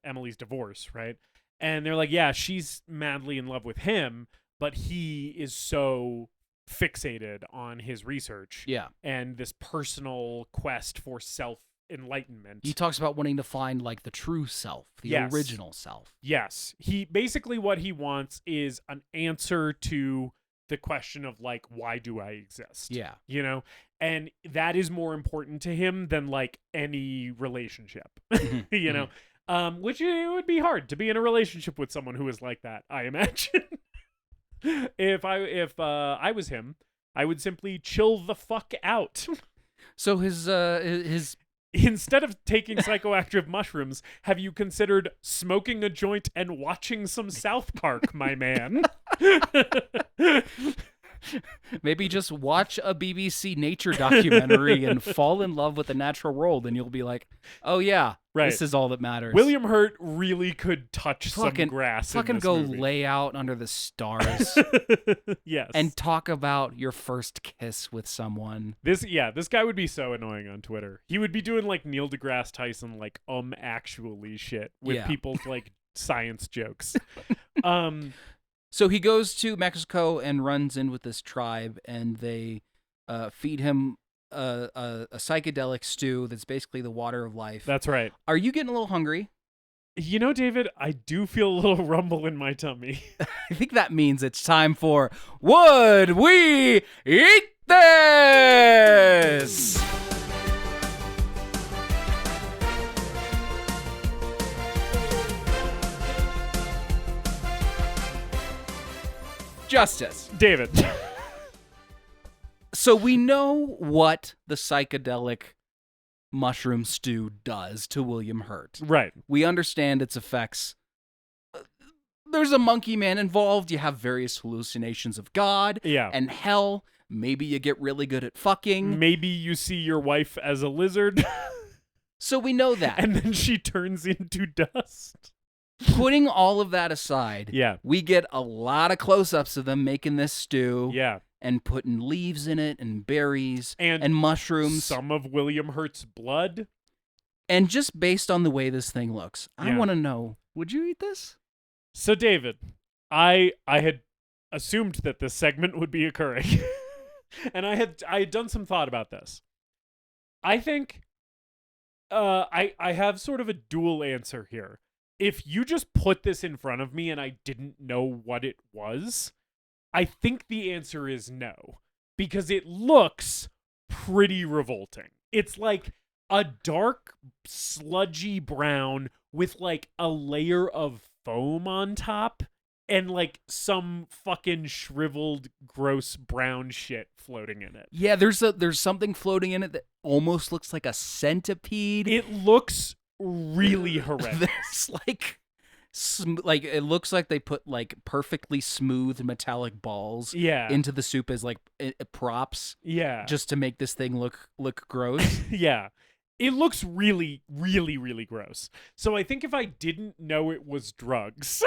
Emily's divorce, right? And they're like, yeah, she's madly in love with him, but he is so fixated on his research Yeah. and this personal quest for self enlightenment. He talks about wanting to find like the true self, the Yes. original self. Yes. He basically what he wants is an answer to the question of like, why do I exist? Yeah. You know? And that is more important to him than like any relationship. You know? Which it would be hard to be in a relationship with someone who is like that, I imagine. If I was him, I would simply chill the fuck out. So his Instead of taking psychoactive mushrooms, have you considered smoking a joint and watching some South Park, my man? maybe just watch a BBC nature documentary and fall in love with the natural world, and you'll be like, oh yeah, Right. this is all that matters. William Hurt really could touch Fucking- some grass. Fucking in this go movie. lay out under the stars Yes. and talk about your first kiss with someone. this guy would be so annoying on Twitter. He would be doing like Neil deGrasse Tyson like actually shit with Yeah. people's like science jokes. So he goes to Mexico and runs in with this tribe, and they feed him a psychedelic stew that's basically the water of life. That's right. Are you getting a little hungry? You know, David, I do feel a little rumble in my tummy. I think that means it's time for Would We Eat This? Justus. David. So we know what the psychedelic mushroom stew does to William Hurt. Right. We understand its effects. There's a monkey man involved. You have various hallucinations of God Yeah. and hell. Maybe you get really good at fucking. Maybe you see your wife as a lizard So we know that. and then she turns into dust. Putting all of that aside, Yeah. we get a lot of close-ups of them making this stew Yeah. and putting leaves in it and berries And mushrooms. Some of William Hurt's blood. And just based on the way this thing looks, I Yeah. want to know, would you eat this? So, David, I had assumed that this segment would be occurring. And I had done some thought about this. I think I have sort of a dual answer here. If you just put this in front of me and I didn't know what it was, I think the answer is no, because it looks pretty revolting. It's like a dark, sludgy brown with like a layer of foam on top and like some fucking shriveled, gross brown shit floating in it. Yeah, there's something floating in it that almost looks like a centipede. It looks really horrendous. There's like it looks like they put like perfectly smooth metallic balls Yeah. into the soup as like props Yeah. just to make this thing look gross. Yeah. It looks really, really, really gross. So I think if I didn't know it was drugs,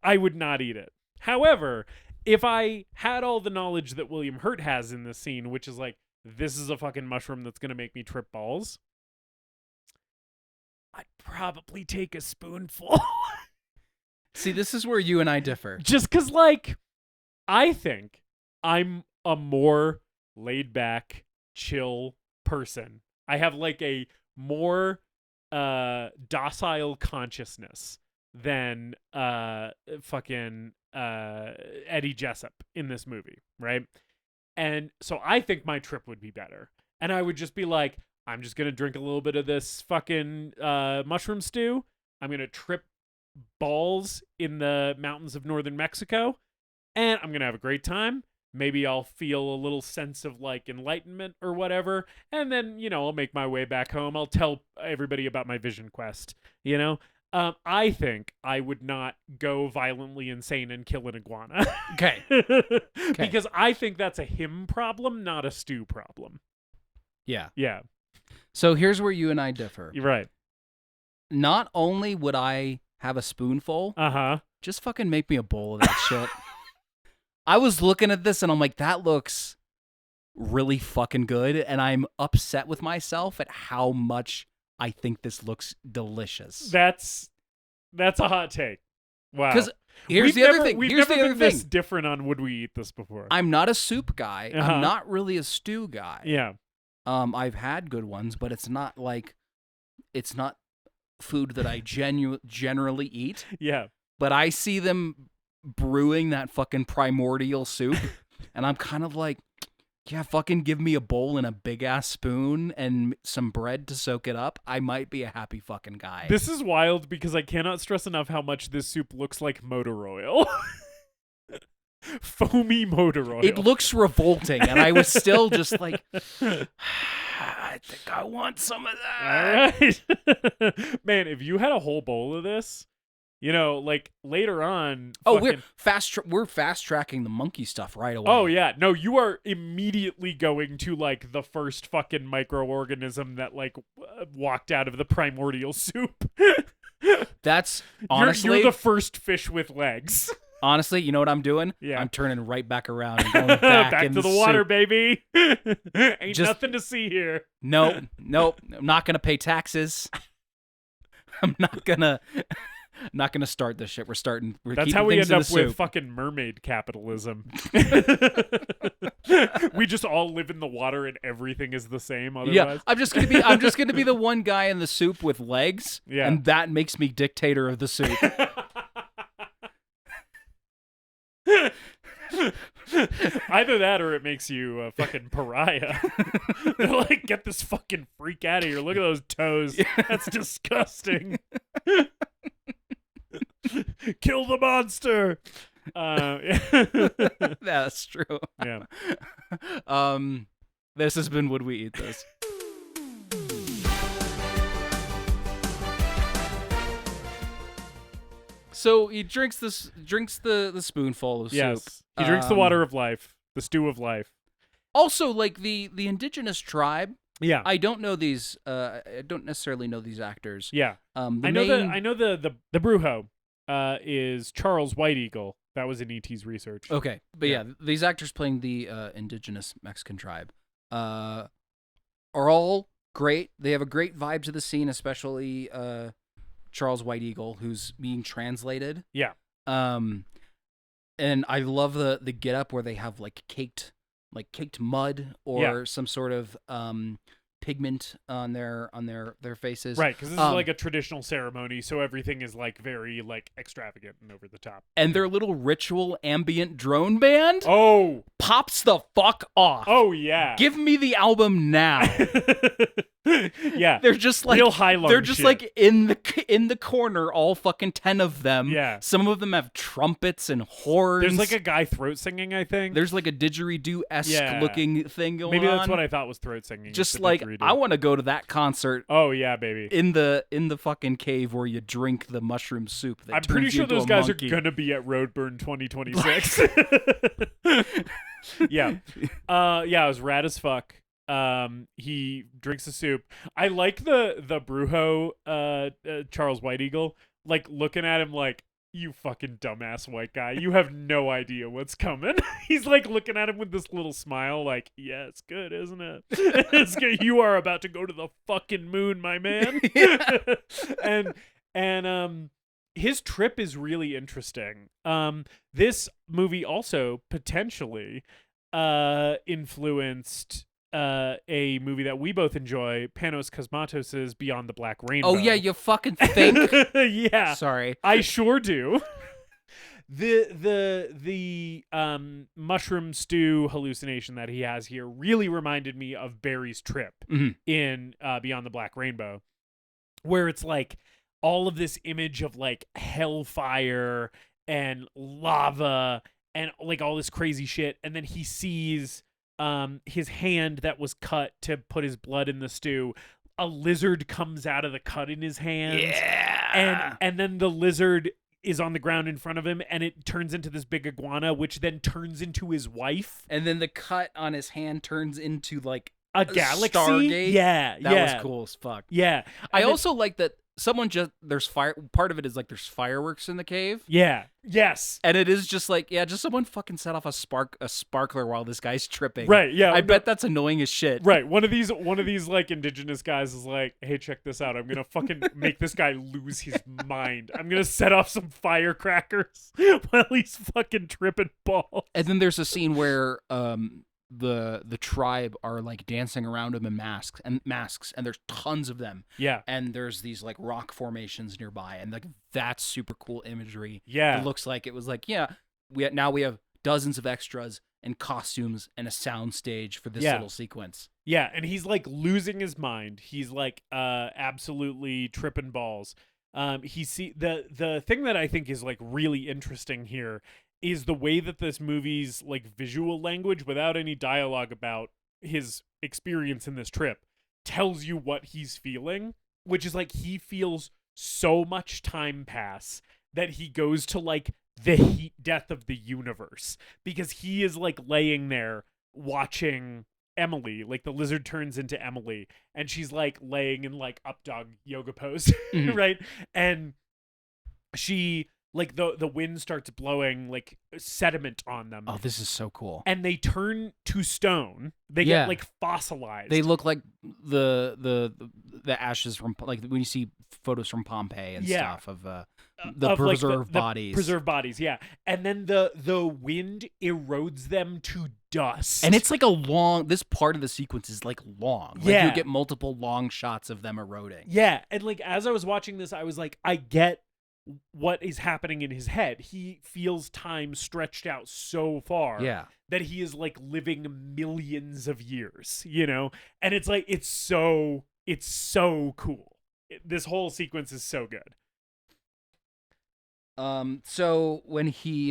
I would not eat it. However, if I had all the knowledge that William Hurt has in this scene, which is like, this is a fucking mushroom that's going to make me trip balls, I'd probably take a spoonful. See, this is where you and I differ. Just because, like, I think I'm a more laid back, chill person. I have, like, a more docile consciousness than fucking Eddie Jessup in this movie, right? And so I think my trip would be better. And I would just be like, I'm just going to drink a little bit of this fucking mushroom stew. I'm going to trip balls in the mountains of northern Mexico. And I'm going to have a great time. Maybe I'll feel a little sense of like enlightenment or whatever. And then, you know, I'll make my way back home. I'll tell everybody about my vision quest, you know? I think I would not go violently insane and kill an iguana. Okay. Because I think that's a him problem, not a stew problem. Yeah. Yeah, So here's where you and I differ. you're right. Not only would I have a spoonful, Uh-huh. just fucking make me a bowl of that shit. I was looking at this and I'm like, that looks really fucking good. And I'm upset with myself at how much I think this looks delicious. That's a hot take. Wow. Because here's We've the other never- thing. We've Here's never the other been this thing. different on Would We Eat This before. I'm not a soup guy. Uh-huh. I'm not really a stew guy. Yeah. I've had good ones, but it's not food that I generally eat. Yeah. But I see them brewing that fucking primordial soup, and I'm kind of like, yeah, fucking give me a bowl and a big ass spoon and some bread to soak it up. I might be a happy fucking guy. This is wild because I cannot stress enough how much this soup looks like motor oil. Foamy motor oil. It looks revolting, and I was still just like, I think I want some of that. All right. Man, if you had a whole bowl of this, like later on. Oh, fucking... we're fast tracking the monkey stuff right away. Oh yeah, no, you are immediately going to like the first fucking microorganism that like walked out of the primordial soup. That's honestly you're the first fish with legs. Honestly, you know what I'm doing? Yeah. I'm turning right back around and going back in to the water, soup. baby. Ain't nothing to see here. Nope. I'm not gonna pay taxes. I'm not gonna start this shit. We're That's keeping how we things end in up the with soup. fucking mermaid capitalism. We just all live in the water and everything is the same otherwise. Yeah, I'm just gonna be the one guy in the soup with legs. Yeah. And that makes me dictator of the soup. Either that or it makes you a fucking pariah. Like, get this fucking freak out of here. Look at those toes. That's disgusting. Kill the monster. That's true. Yeah. This has been Would We Eat This? So he drinks the spoonful of Yes. soup. He drinks the water of life, the stew of life. Also, like the indigenous tribe. Yeah. I don't know these. I don't necessarily know these actors. Yeah. I know the Brujo is Charles White Eagle. That was in E.T.'s research. Okay, but yeah, these actors playing the indigenous Mexican tribe are all great. They have a great vibe to the scene, especially Charles White Eagle, who's being translated. Yeah. And I love the get up where they have like caked mud or some sort of pigment on their faces. Right, because this is like a traditional ceremony, so everything is like very like extravagant and over the top. And their little ritual ambient drone band pops the fuck off. Oh yeah. Give me the album now. Yeah. They're just like real high they're just shit. like in the corner, all fucking 10 of them. Yeah. Some of them have trumpets and horns. There's like a guy throat singing, I think. There's like a didgeridoo-esque looking thing going on. Maybe that's what I thought was throat singing. Just like I want to go to that concert. Oh yeah, baby. In the fucking cave where you drink the mushroom soup. That I'm pretty sure those guys monkey. are gonna be at Roadburn 2026. Yeah. Yeah, it was rad as fuck. He drinks the soup. I like the Brujo Charles White Eagle, like looking at him like, you fucking dumbass white guy. You have no idea what's coming. He's like looking at him with this little smile like, yeah, it's good, isn't it? It's good. You are about to go to the fucking moon, my man. And his trip is really interesting. This movie also potentially influenced a movie that we both enjoy, Panos Cosmatos's Beyond the Black Rainbow. Oh yeah, you fucking think? Yeah. Sorry. I sure do. The mushroom stew hallucination that he has here really reminded me of Barry's trip in Beyond the Black Rainbow, where it's like all of this image of like hellfire and lava and like all this crazy shit, and then he sees his hand that was cut to put his blood in the stew. A lizard comes out of the cut in his hand. Yeah. And then the lizard is on the ground in front of him, and it turns into this big iguana, which then turns into his wife. And then the cut on his hand turns into like a galaxy. Stargate. Yeah, that was cool as fuck. Yeah. I also like that someone there's fire. Part of it is like there's fireworks in the cave. Yeah. Yes. And it is just like, just someone fucking set off a sparkler while this guy's tripping. Right. Yeah. I bet that's annoying as shit. Right. One of these like indigenous guys is like, hey, check this out. I'm gonna fucking make this guy lose his mind. I'm gonna set off some firecrackers while he's fucking tripping balls. And then there's a scene where the tribe are like dancing around him in masks, and there's tons of them. Yeah. And there's these like rock formations nearby, and like that's super cool imagery. Yeah. It looks like it was like, yeah, we have dozens of extras and costumes and a sound stage for this little sequence. Yeah, and he's like losing his mind. He's like absolutely tripping balls. The thing that I think is like really interesting here is the way that this movie's like visual language, without any dialogue about his experience in this trip, tells you what he's feeling, which is like he feels so much time pass that he goes to like the heat death of the universe, because he is like laying there watching Emily, like the lizard turns into Emily, and she's like laying in like up dog yoga pose, right? And she like the wind starts blowing like sediment on them. Oh, this is so cool. And they turn to stone. They get like fossilized. They look like the ashes from like when you see photos from Pompeii and stuff of the preserved bodies. The preserved bodies, yeah. And then the wind erodes them to dust. And it's like this part of the sequence is like long. Like you get multiple long shots of them eroding. Yeah. And like as I was watching this, I was like, I get what is happening in his head. He feels time stretched out so far that he is like living millions of years, you know? And it's like, it's so cool. This whole sequence is so good. So when he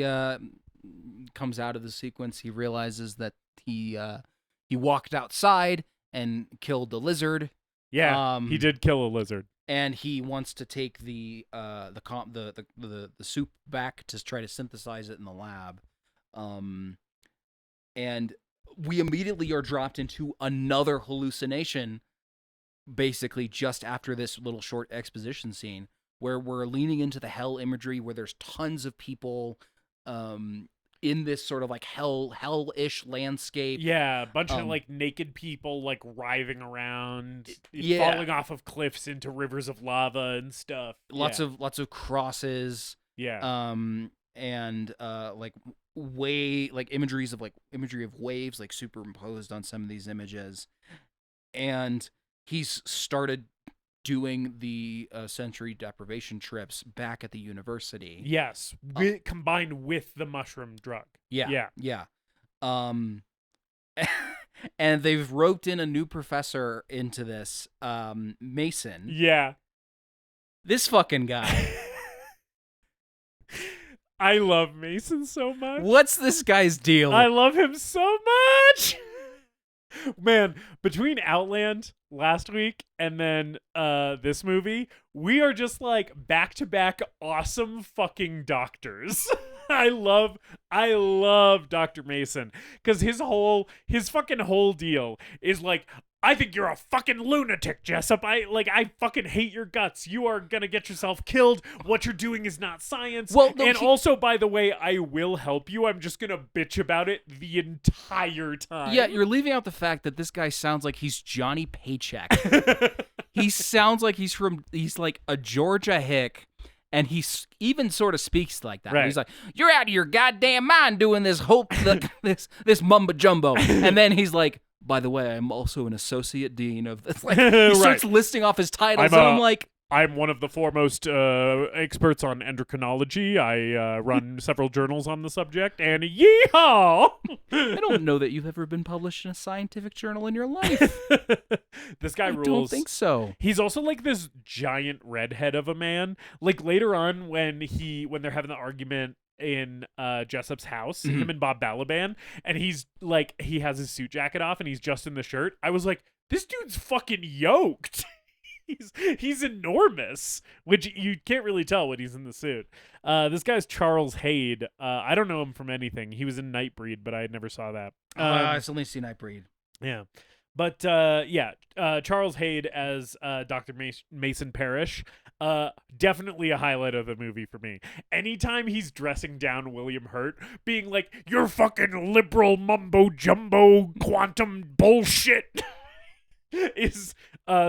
comes out of the sequence, he realizes that he walked outside and killed the lizard. Yeah, he did kill a lizard. And he wants to take the soup back to try to synthesize it in the lab. And we immediately are dropped into another hallucination, basically just after this little short exposition scene, where we're leaning into the hell imagery, where there's tons of people in this sort of like hell-ish landscape. Yeah, a bunch of like naked people like writhing around, falling off of cliffs into rivers of lava and stuff. Lots of crosses. Yeah. And like imagery of waves like superimposed on some of these images. And he's started doing the sensory deprivation trips back at the university. Yes, combined with the mushroom drug. Yeah. And they've roped in a new professor into this, Mason. Yeah. This fucking guy. I love Mason so much. What's this guy's deal? I love him so much. Man, between Outland last week and then this movie, we are just like back-to-back awesome fucking doctors. I love Dr. Mason, because his fucking whole deal is like, I think you're a fucking lunatic, Jessup. I fucking hate your guts. You are gonna get yourself killed. What you're doing is not science. Well, no, also, by the way, I will help you. I'm just gonna bitch about it the entire time. Yeah, you're leaving out the fact that this guy sounds like he's Johnny Paycheck. He sounds like he's like a Georgia hick. And he even sort of speaks like that. Right. He's like, "You're out of your goddamn mind doing this this mumbo jumbo." And then he's like, "By the way, I'm also an associate dean of this." Like, he starts listing off his titles, and I'm like, I'm one of the foremost experts on endocrinology. I run several journals on the subject, and yeehaw! I don't know that you've ever been published in a scientific journal in your life. This guy rules. I don't think so. He's also like this giant redhead of a man. Like later on when they're having the argument in Jessup's house, him and Bob Balaban, and he's like, he has his suit jacket off and he's just in the shirt. I was like, this dude's fucking yoked. He's enormous, which you can't really tell when he's in the suit. This guy's Charles Hayde. I don't know him from anything. He was in Nightbreed, but I never saw that. I've only seen Nightbreed. Yeah. But Charles Hayde as Dr. Mason Parrish, definitely a highlight of the movie for me. Anytime he's dressing down William Hurt, being like, "You're fucking liberal mumbo jumbo quantum bullshit," is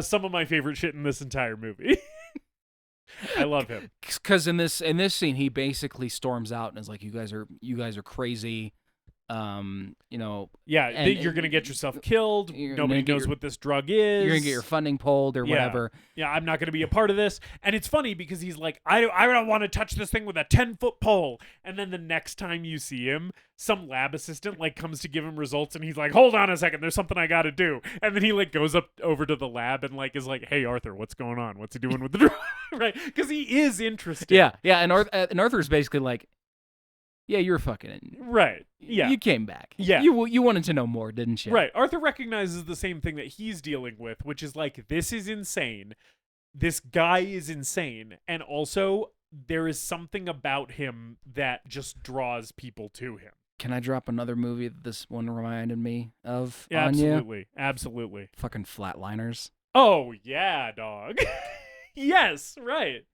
some of my favorite shit in this entire movie. I love him. Because in this scene, he basically storms out and is like, "You guys are crazy. You know, Yeah, and you're gonna get yourself killed. you're Nobody gonna get knows your- what this drug is. you're gonna get your funding pulled or Yeah. whatever. Yeah, I'm not going to be a part of this. And it's funny because he's like, I don't want to touch this thing with a 10-foot pole. And then the next time you see him, some lab assistant like comes to give him results and he's like, hold on a second, there's something I got to do. And then he like goes up over to the lab and like is like, hey, Arthur, what's going on? What's he doing with the drug? Right? Because he is interested. Yeah, and Arthur's basically like, yeah, you're fucking. Right. Yeah. You came back. Yeah. You wanted to know more, didn't you? Right. Arthur recognizes the same thing that he's dealing with, which is like, this is insane. This guy is insane. And also, there is something about him that just draws people to him. Can I drop another movie that this one reminded me of? Yeah, on you? absolutely. Absolutely. Fucking Flatliners. Oh, yeah, dog. Yes, right.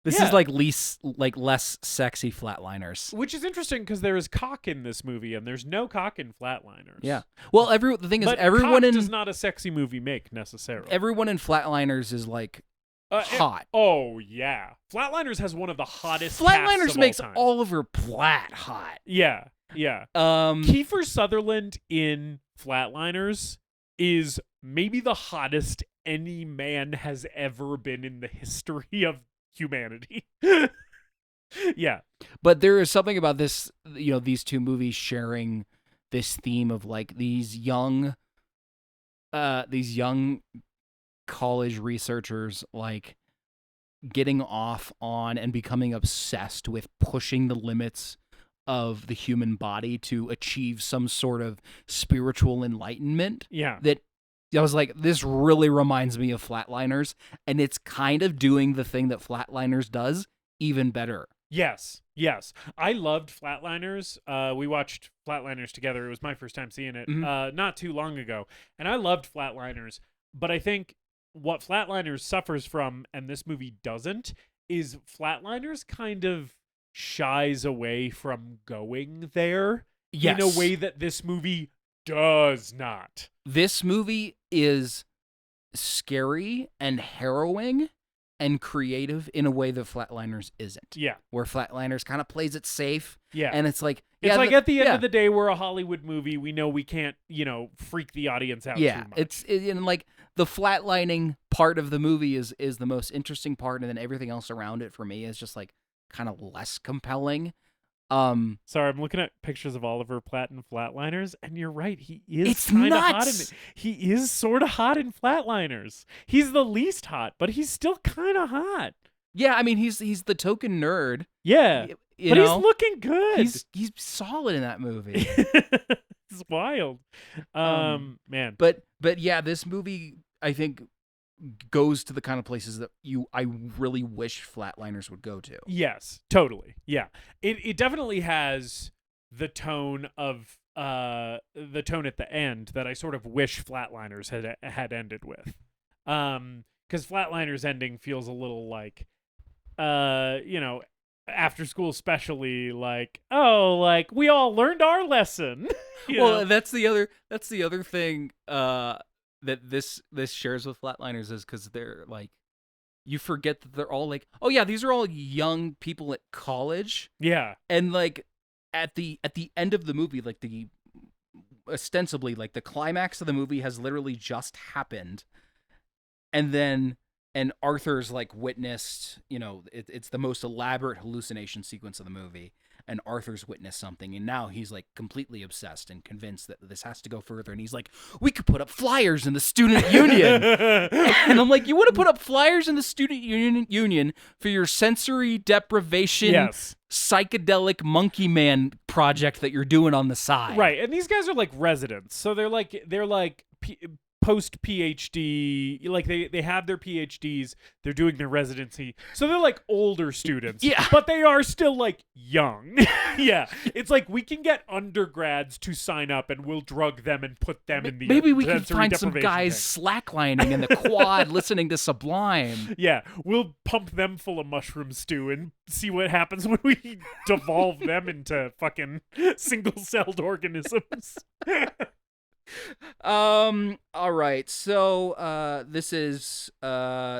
This Yeah. is like less sexy Flatliners. Which is interesting because there is cock in this movie and there's no cock in Flatliners. Yeah. Well, the thing is, But everyone cock in does not a sexy movie make necessarily. everyone in Flatliners is like hot. Oh, yeah. Flatliners has one of the hottest casts Flatliners of makes all time. Oliver Platt hot. Yeah, yeah. Kiefer Sutherland in Flatliners is maybe the hottest any man has ever been in the history of humanity. Yeah. But there is something about this, these two movies sharing this theme of like these young college researchers like getting off on and becoming obsessed with pushing the limits of the human body to achieve some sort of spiritual enlightenment. Yeah. That I was like, this really reminds me of Flatliners, and it's kind of doing the thing that Flatliners does even better. Yes. Yes. I loved Flatliners. We watched Flatliners together. It was my first time seeing it not too long ago. And I loved Flatliners. But I think what Flatliners suffers from, and this movie doesn't, is Flatliners kind of shies away from going there in a way that this movie does not. This movie is scary and harrowing and creative in a way that Flatliners isn't. Yeah. Where Flatliners kind of plays it safe. Yeah. And it's like... It's yeah, like at the end of the day, we're a Hollywood movie. We know we can't, freak the audience out too much. And like the flatlining part of the movie is the most interesting part, and then everything else around it for me is just like kind of less compelling. Sorry, I'm looking at pictures of Oliver Platt in Flatliners, and you're right. He is It's kind of hot in nuts. it. He is sort of hot in Flatliners. He's the least hot, but he's still kind of hot. Yeah, I mean he's the token nerd. Yeah, You but know? he's looking good. He's solid in that movie. It's wild. Man. But yeah, this movie I think goes to the kind of places that I really wish Flatliners would go to. Yes, totally. Yeah. It definitely has the tone of the tone at the end that I sort of wish Flatliners had ended with. Cuz Flatliners ending feels a little like after school especially like, oh, like we all learned our lesson. Well, that's the other thing that this shares with Flatliners is because they're like, you forget that they're all like, oh yeah, these are all young people at college. Yeah. And like at the end of the movie, like ostensibly like the climax of the movie has literally just happened, and Arthur's like witnessed, it's the most elaborate hallucination sequence of the movie, and Arthur's witnessed something, and now he's like completely obsessed and convinced that this has to go further, and he's like, we could put up flyers in the student union. And I'm like, you want to put up flyers in the student union for your sensory deprivation psychedelic monkey man project that you're doing on the side. Right. And these guys are like residents. So they're like post PhD, like they have their PhDs, they're doing their residency. So they're like older students. Yeah. But they are still like young. Yeah. It's like we can get undergrads to sign up and we'll drug them and put them in the Maybe we can sensory find some deprivation guys tank. slacklining in the quad listening to Sublime. Yeah, we'll pump them full of mushroom stew and see what happens when we devolve them into fucking single-celled organisms. All right. So this is the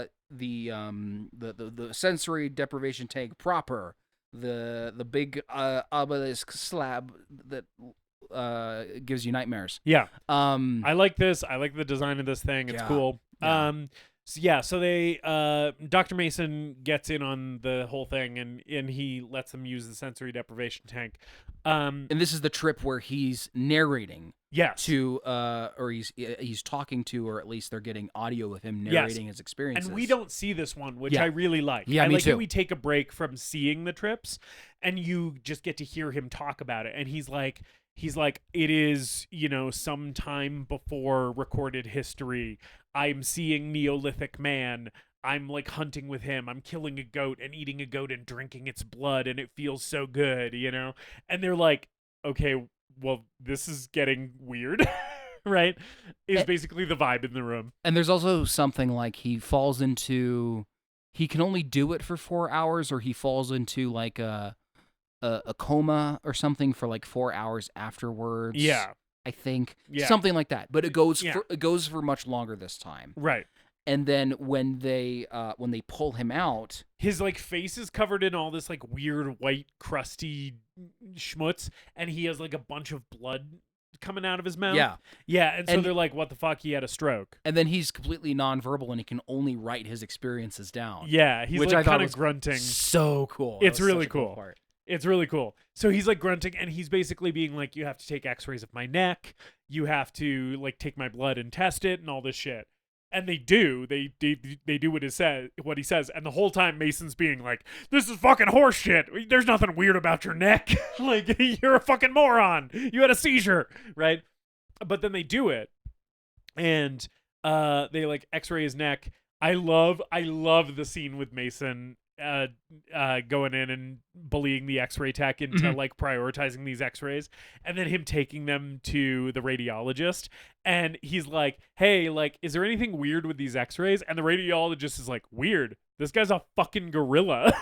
sensory deprivation tank proper. The big obelisk slab that gives you nightmares. Yeah. Um, I like this. I like the design of this thing. It's Yeah. cool. Yeah. So they Dr. Mason gets in on the whole thing and he lets them use the sensory deprivation tank. and this is the trip where he's narrating Yes. to, or he's talking to, or at least they're getting audio of him narrating his experiences. And we don't see this one, which Yeah. I really like. Yeah, I me like too. that we take a break from seeing the trips and you just get to hear him talk about it. And he's like, it is, some time before recorded history. I'm seeing Neolithic man. I'm like hunting with him. I'm killing a goat and eating a goat and drinking its blood, and it feels so good, And they're like, okay, well, this is getting weird, right? Is basically the vibe in the room. And there's also something like he can only do it for 4 hours, or he falls into like a coma or something for like 4 hours afterwards. Yeah. I think Yeah. something like that. But it goes Yeah. for much longer this time. Right. And then when they pull him out, his like face is covered in all this like weird white crusty schmutz, and he has like a bunch of blood coming out of his mouth. yeah, and so And- they're like, what the fuck, he had a stroke. and then he's completely nonverbal and he can only write his experiences down. Yeah, he's Which like I thought kind of was grunting. So cool. It's That was really such a cool. part. It's really cool. So he's like grunting, and he's basically being like, you have to take x-rays of my neck, you have to like take my blood and test it and all this shit. And they do. They do what he says. And the whole time Mason's being like, this is fucking horse shit. There's nothing weird about your neck. Like, you're a fucking moron. You had a seizure, right? But then they do it. And they like x-ray his neck. I love the scene with Mason going in and bullying the x-ray tech into like prioritizing these x-rays, and then him taking them to the radiologist, and he's like, hey, like, is there anything weird with these x-rays? And the radiologist is like, weird, this guy's a fucking gorilla.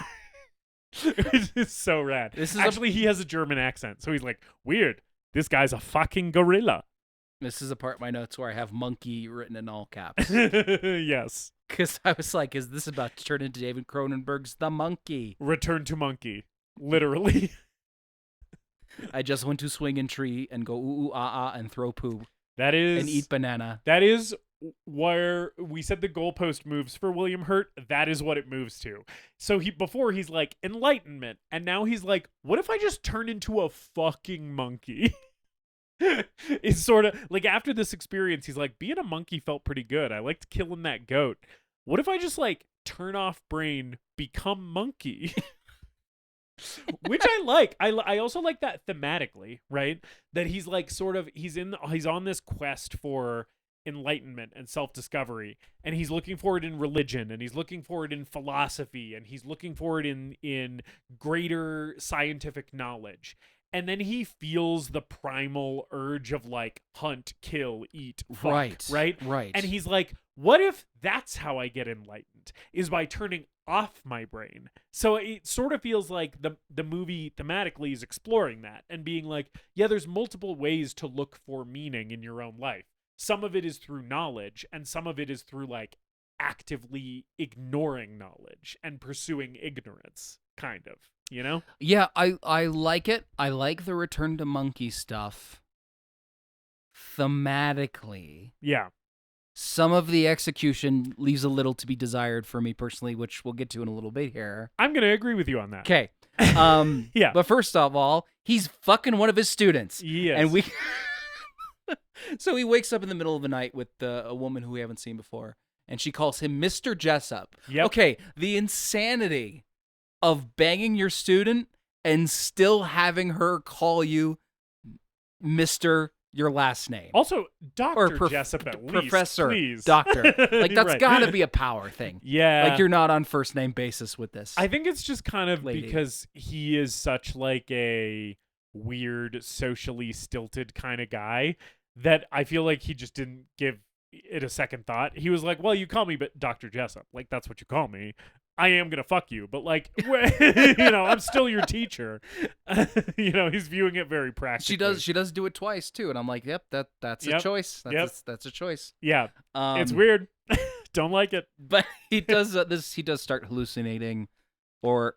It's so rad. Actually he has a German accent, so he's like, weird, this guy's a fucking gorilla. This is a part of my notes where I have monkey written in all caps. Yes. Because I was like, is this about to turn into David Cronenberg's The Monkey? Return to monkey. Literally. I just went to swing and tree and go ooh, ooh, ah, ah, and throw poo That is... and eat banana. That is where we said the goalpost moves for William Hurt. That is what it moves to. So before he's like, enlightenment. And now he's like, what if I just turn into a fucking monkey? It's sort of like, after this experience, he's like, being a monkey felt pretty good. I liked killing that goat. What if I just like turn off brain, become monkey? Which I like. I also like that thematically, right? That he's like he's on this quest for enlightenment and self-discovery, and he's looking for it in religion, and he's looking for it in philosophy, and he's looking for it in greater scientific knowledge. And then he feels the primal urge of like hunt, kill, eat, fuck, right? And he's like, what if that's how I get enlightened, is by turning off my brain? So it sort of feels like the movie thematically is exploring that and being like, yeah, there's multiple ways to look for meaning in your own life. Some of it is through knowledge, and some of it is through like actively ignoring knowledge and pursuing ignorance, kind of. Yeah, I like it. I like the return to monkey stuff. Thematically. Yeah. Some of the execution leaves a little to be desired for me personally, which we'll get to in a little bit here. I'm going to agree with you on that. Okay. Yeah. But first of all, he's fucking one of his students. Yes. And so he wakes up in the middle of the night with a woman who we haven't seen before, and she calls him Mr. Jessup. Yep. Okay, the insanity of banging your student and still having her call you Mr. your last name. Also, Dr. Or Jessup, at least, Professor, please. Doctor. Like, that's Right. gotta be a power thing. Yeah. Like, you're not on first name basis with this. I think it's just kind of lady. because he is such like a weird, socially stilted kind of guy that I feel like he just didn't give it a second thought. He was like, well, you call me but Dr. Jessup. Like, that's what you call me. I am going to fuck you. But like, I'm still your teacher. He's viewing it very practically. She does do it twice too. And I'm like, yep, that's a choice. That's a choice. Yeah. It's weird. Don't like it. But he does he does start hallucinating or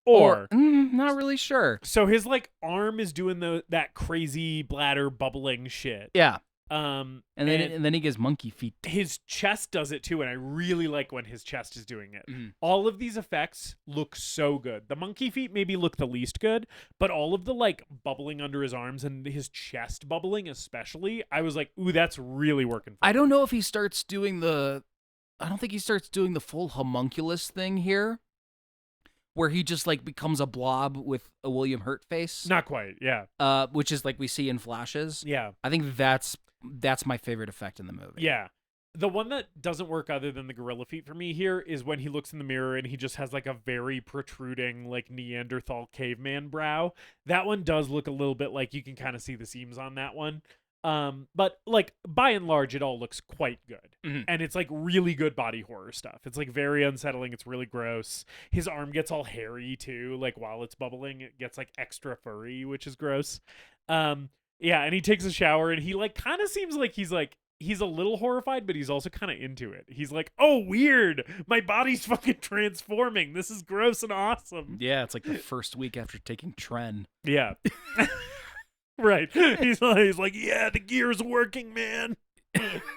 Or not really sure. so his like arm is doing that crazy bladder bubbling shit. Yeah. And then he gives monkey feet. his chest does it too, and I really like when his chest is doing it. Mhm. All of these effects look so good. The monkey feet maybe look the least good, but all of the like bubbling under his arms and his chest bubbling especially, I was like, ooh, that's really working for I me. don't know if he starts doing I don't think he starts doing the full homunculus thing here, where he just like becomes a blob with a William Hurt face. Not quite, yeah. Which is like we see in flashes. Yeah. I think that's my favorite effect in the movie. Yeah. The one that doesn't work other than the gorilla feet for me here is when he looks in the mirror and he just has like a very protruding like Neanderthal caveman brow. That one does look a little bit like you can kind of see the seams on that one. But like by and large, it all looks quite good. Mhm. And it's like really good body horror stuff. It's like very unsettling. It's really gross. His arm gets all hairy too. Like while it's bubbling, it gets like extra furry, which is gross. Yeah, and he takes a shower and he like kind of seems like he's a little horrified, but he's also kind of into it. He's like, oh, weird. My body's fucking transforming. This is gross and awesome. Yeah, it's like the first week after taking Tren. Yeah. Right. He's like, yeah, the gear's working, man.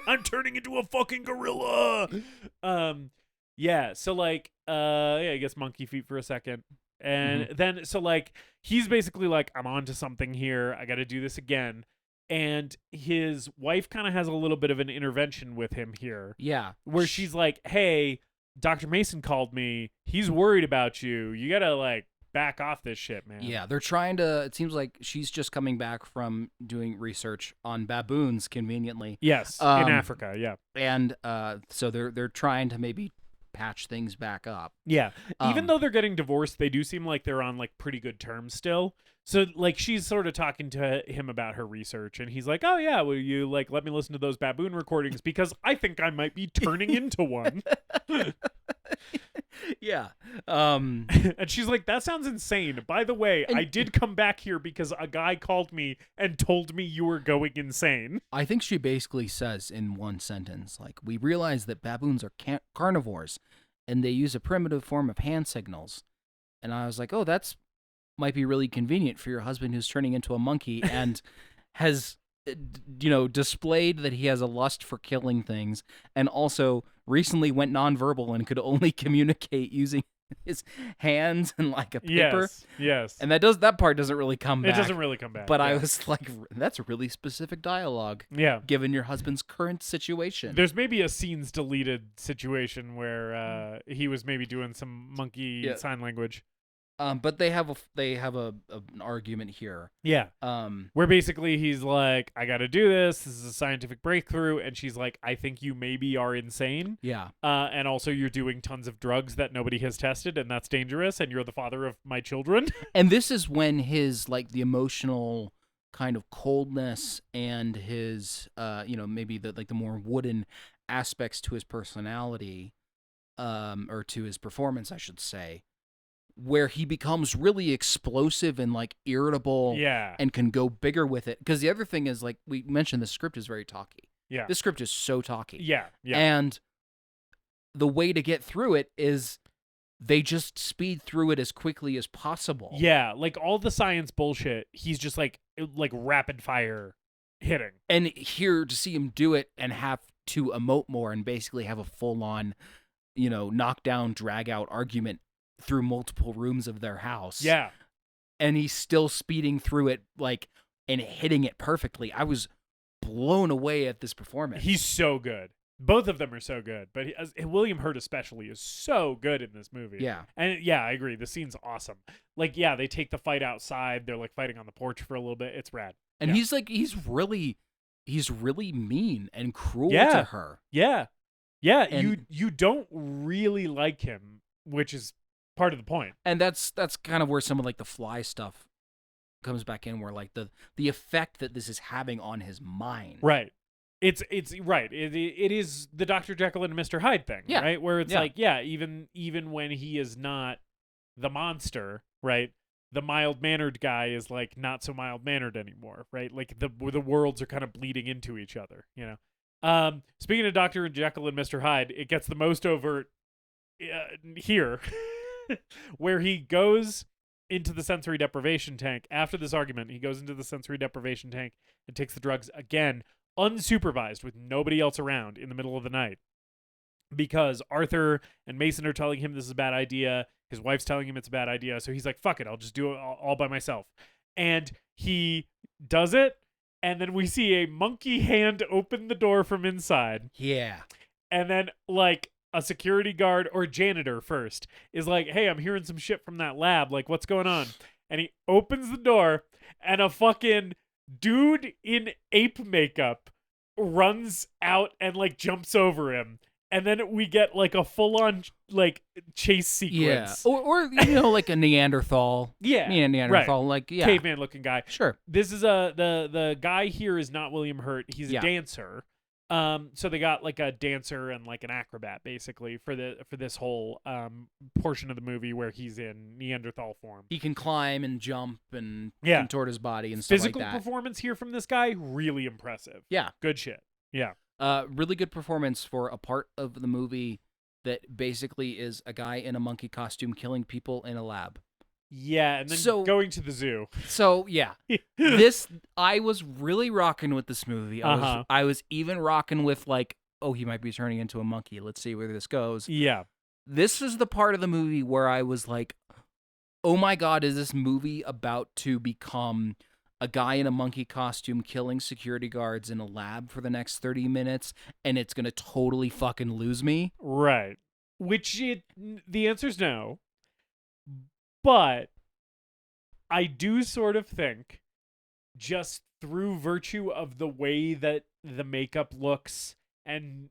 I'm turning into a fucking gorilla. Yeah, so like, yeah, I guess monkey feet for a second. And then, so like, he's basically like, I'm onto something here. I got to do this again. And his wife kind of has a little bit of an intervention with him here. Yeah. Where she's like, hey, Dr. Mason called me. He's worried about you. You got to like back off this shit, man. Yeah, they're trying to, it seems like she's just coming back from doing research on baboons, conveniently. Yes, in Africa, yeah. And so they're trying to maybe patch things back up. Yeah. Even though they're getting divorced, they do seem like they're on like pretty good terms still. So like she's sort of talking to him about her research and he's like, "Oh yeah, will you like let me listen to those baboon recordings because I think I might be turning into one." Yeah. And she's like, "That sounds insane. By the way, I did come back here because a guy called me and told me you were going insane." I think she basically says in one sentence, like, we realize that baboons are carnivores and they use a primitive form of hand signals. And I was like, oh, that's might be really convenient for your husband who's turning into a monkey and has, displayed that he has a lust for killing things and also recently went nonverbal and could only communicate using his hands and like a paper. Yes. And that part doesn't really come back. It doesn't really come back. But I was like, that's a really specific dialogue. Yeah. Given your husband's current situation. There's maybe a scenes deleted situation where he was maybe doing some monkey sign language. But they have an argument here. Yeah. Where basically he's like, I got to do this. This is a scientific breakthrough. And she's like, I think you maybe are insane. Yeah. And also you're doing tons of drugs that nobody has tested and that's dangerous. And you're the father of my children. And this is when his, like, the emotional kind of coldness and his, maybe the more wooden aspects to his personality, or to his performance, I should say, where he becomes really explosive and like irritable and can go bigger with it. Because the other thing is, like we mentioned, the script is very talky. Yeah. This script is so talky. Yeah. And the way to get through it is they just speed through it as quickly as possible. Yeah. Like all the science bullshit, he's just like rapid fire hitting. And here to see him do it and have to emote more and basically have a full on, knockdown, drag out argument through multiple rooms of their house. Yeah. And he's still speeding through it, like, and hitting it perfectly. I was blown away at this performance. He's so good. Both of them are so good. But William Hurt especially is so good in this movie. Yeah. And yeah, I agree. The scene's awesome. Like, yeah, they take the fight outside. They're like fighting on the porch for a little bit. It's rad. And he's really mean and cruel to her. Yeah. Yeah. And you don't really like him, which is part of the point. And that's kind of where some of like the fly stuff comes back in, where like the effect that this is having on his mind. Right. It's right. It is the Dr. Jekyll and Mr. Hyde thing, right? Where it's like, even when he is not the monster, right? The mild-mannered guy is like not so mild-mannered anymore, right? Like the worlds are kind of bleeding into each other, Speaking of Dr. Jekyll and Mr. Hyde, it gets the most overt here. where he goes into the sensory deprivation tank. After this argument, he goes into the sensory deprivation tank and takes the drugs again, unsupervised, with nobody else around in the middle of the night. Because Arthur and Mason are telling him this is a bad idea. His wife's telling him it's a bad idea. So he's like, fuck it, I'll just do it all by myself. And he does it. And then we see a monkey hand open the door from inside. Yeah. And then, like, a security guard or janitor first is like, hey, I'm hearing some shit from that lab. Like, what's going on? And he opens the door, and a fucking dude in ape makeup runs out and, like, jumps over him. And then we get, like, a full-on, like, chase sequence. Yeah. Or like a Neanderthal. Yeah. Neanderthal, right. like, yeah. Caveman-looking guy. Sure. This is the guy here is not William Hurt. He's a dancer. So they got, like, a dancer and, like, an acrobat, basically, for this whole portion of the movie where he's in Neanderthal form. He can climb and jump and contort his body and stuff like that. Physical performance here from this guy, really impressive. Yeah. Good shit. Yeah. Really good performance for a part of the movie that basically is a guy in a monkey costume killing people in a lab. Yeah, and then going to the zoo. So, yeah. I was really rocking with this movie. I was even rocking with, like, oh, he might be turning into a monkey. Let's see where this goes. Yeah. This is the part of the movie where I was like, oh my God, is this movie about to become a guy in a monkey costume killing security guards in a lab for the next 30 minutes, and it's going to totally fucking lose me? Right. The answer's no. But I do sort of think, just through virtue of the way that the makeup looks and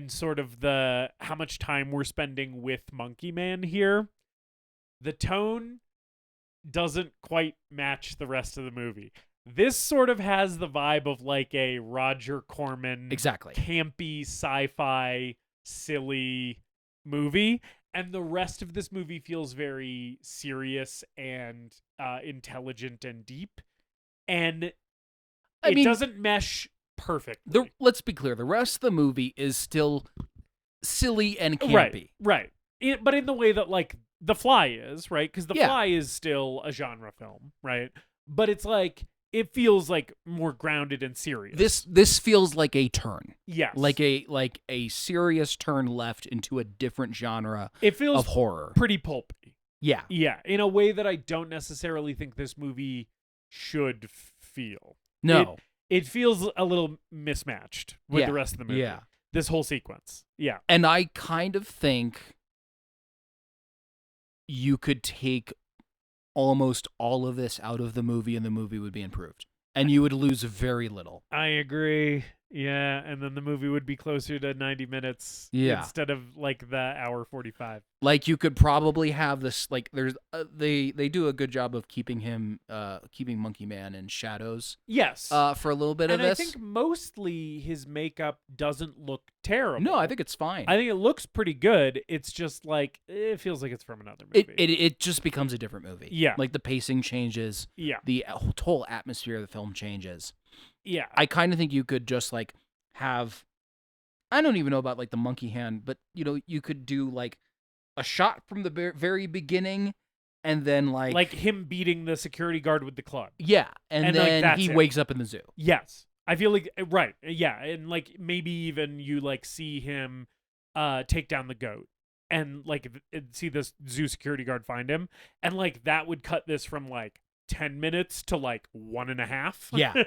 sort of the how much time we're spending with Monkey Man here, the tone doesn't quite match the rest of the movie. This sort of has the vibe of like a Roger Corman, exactly, campy sci-fi silly movie, and the rest of this movie feels very serious and intelligent and deep, and it doesn't mesh perfectly. Let's be clear, the rest of the movie is still silly and campy. Right. But in the way that, like, The Fly is, right? Because The Fly is still a genre film, right? But it's like, it feels like more grounded and serious. This feels like a turn. Yes. Like a serious turn left into a different genre it feels of horror. Pretty pulpy. Yeah. Yeah, in a way that I don't necessarily think this movie should feel. No. It feels a little mismatched with the rest of the movie. Yeah. This whole sequence. Yeah. And I kind of think you could take almost all of this out of the movie and the movie would be improved. And you would lose very little. I agree. Yeah, and then the movie would be closer to 90 minutes instead of like the hour 45. Like you could probably have this, like there's they do a good job of keeping Monkey Man in shadows. Yes. For a little bit of this. And I think mostly his makeup doesn't look terrible. No, I think it's fine. I think it looks pretty good. It's just like it feels like it's from another movie. It just becomes a different movie. Yeah. Like the pacing changes. Yeah. The whole atmosphere of the film changes. Yeah. I kind of think you could just like have, I don't even know about like the monkey hand, but you know, you could do like a shot from the very beginning and then like him beating the security guard with the club. Yeah. And then like, he wakes up in the zoo. Yes. I feel like, right. Yeah. And like maybe even you like see him take down the goat and like see this zoo security guard find him. And that would cut this from like 10 minutes to like 1.5. Yeah.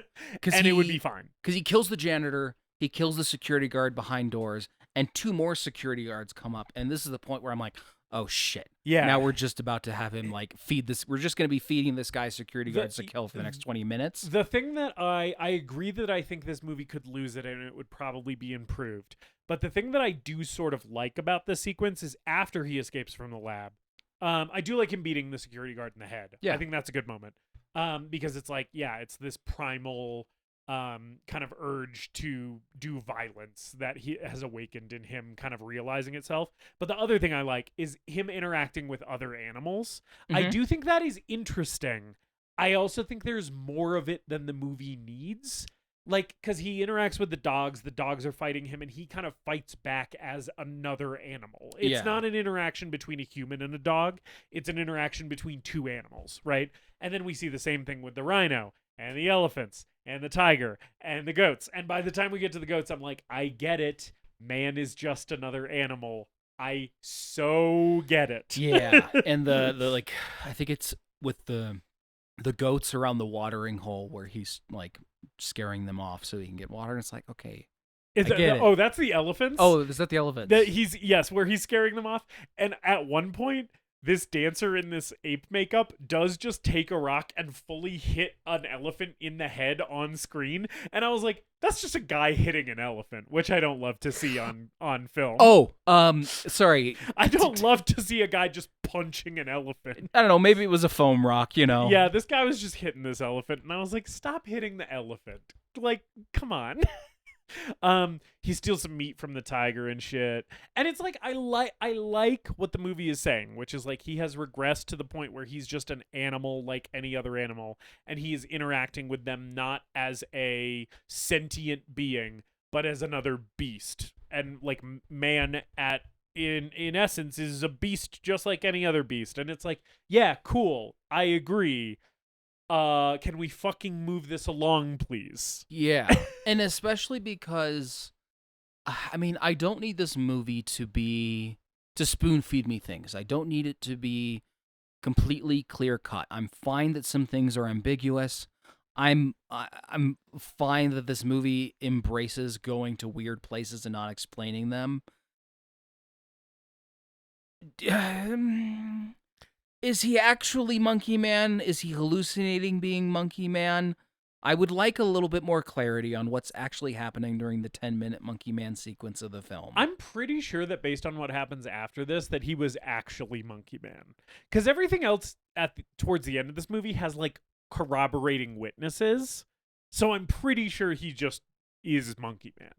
And it would be fine. Because he kills the janitor, he kills the security guard behind doors, and 2 more security guards come up. And this is the point where I'm like, oh shit. Yeah. Now we're just about to have him like feed this. We're just going to be feeding this guy security guards to kill for the next 20 minutes. The thing that I agree that I think this movie could lose it and it would probably be improved. But the thing that I do sort of like about this sequence is after he escapes from the lab. I do like him beating the security guard in the head. Yeah. I think that's a good moment. Because it's like, it's this primal kind of urge to do violence that he has awakened in him kind of realizing itself. But the other thing I like is him interacting with other animals. Mm-hmm. I do think that is interesting. I also think there's more of it than the movie needs. Like, because he interacts with the dogs are fighting him, and he kind of fights back as another animal. It's Yeah. not an interaction between a human and a dog. It's an interaction between two animals, right? And then we see the same thing with the rhino and the elephants and the tiger and the goats. And by the time we get to the goats, I'm like, I get it. Man is just another animal. I so get it. Yeah, and the like, I think it's with the goats around the watering hole where he's like scaring them off so he can get water. And it's like, okay, Is I that, get it. oh, that's the elephants? Oh, is that the elephant? Yes, where he's scaring them off. And at one point, this dancer in this ape makeup does just take a rock and fully hit an elephant in the head on screen. And I was like, that's just a guy hitting an elephant, which I don't love to see on film. Oh, sorry. I don't love to see a guy just punching an elephant. I don't know. Maybe it was a foam rock, you know? Yeah, this guy was just hitting this elephant, and I was like, stop hitting the elephant. Like, come on. He steals some meat from the tiger and shit. And it's like I like what the movie is saying, which is like he has regressed to the point where he's just an animal like any other animal, and he is interacting with them not as a sentient being, but as another beast. And like man in essence is a beast just like any other beast. And it's like, yeah, cool. I agree. Can we fucking move this along, please? Yeah. And especially because, I mean, I don't need this movie to spoon feed me things. I don't need it to be completely clear cut. I'm fine that some things are ambiguous. I'm fine that this movie embraces going to weird places and not explaining them. Is he actually Monkey Man? Is he hallucinating being Monkey Man? I would like a little bit more clarity on what's actually happening during the 10-minute Monkey Man sequence of the film. I'm pretty sure that based on what happens after this, that he was actually Monkey Man. Because everything else towards the end of this movie has, like, corroborating witnesses. So I'm pretty sure he just is Monkey Man.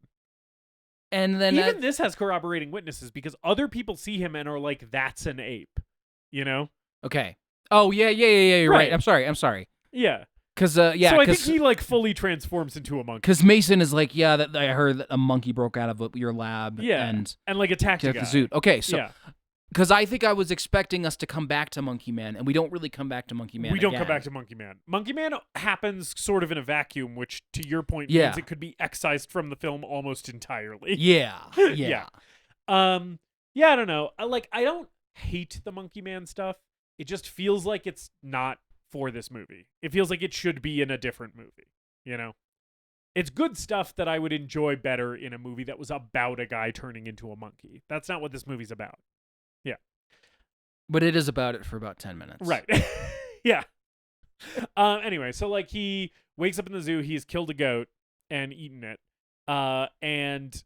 And then even this has corroborating witnesses because other people see him and are like, that's an ape. You know? Okay. Oh, yeah, you're right. Right. I'm sorry. Yeah. Because, So I think he, like, fully transforms into a monkey. Because Mason is like, yeah, that I heard that a monkey broke out of your lab. Yeah. And like, attacked a guy. the zoo. Okay, so... Yeah. Because I think I was expecting us to come back to Monkey Man, and we don't really come back to Monkey Man. We don't again. come back to Monkey Man. Monkey Man happens sort of in a vacuum, which, to your point, Yeah. means it could be excised from the film almost entirely. Yeah. Yeah. Yeah, I don't know. I don't hate the Monkey Man stuff. It just feels like it's not for this movie. It feels like it should be in a different movie, you know? It's good stuff that I would enjoy better in a movie that was about a guy turning into a monkey. That's not what this movie's about. Yeah. But it is about it for about 10 minutes. Right. Yeah. Anyway, so like he wakes up in the zoo, he's killed a goat and eaten it. And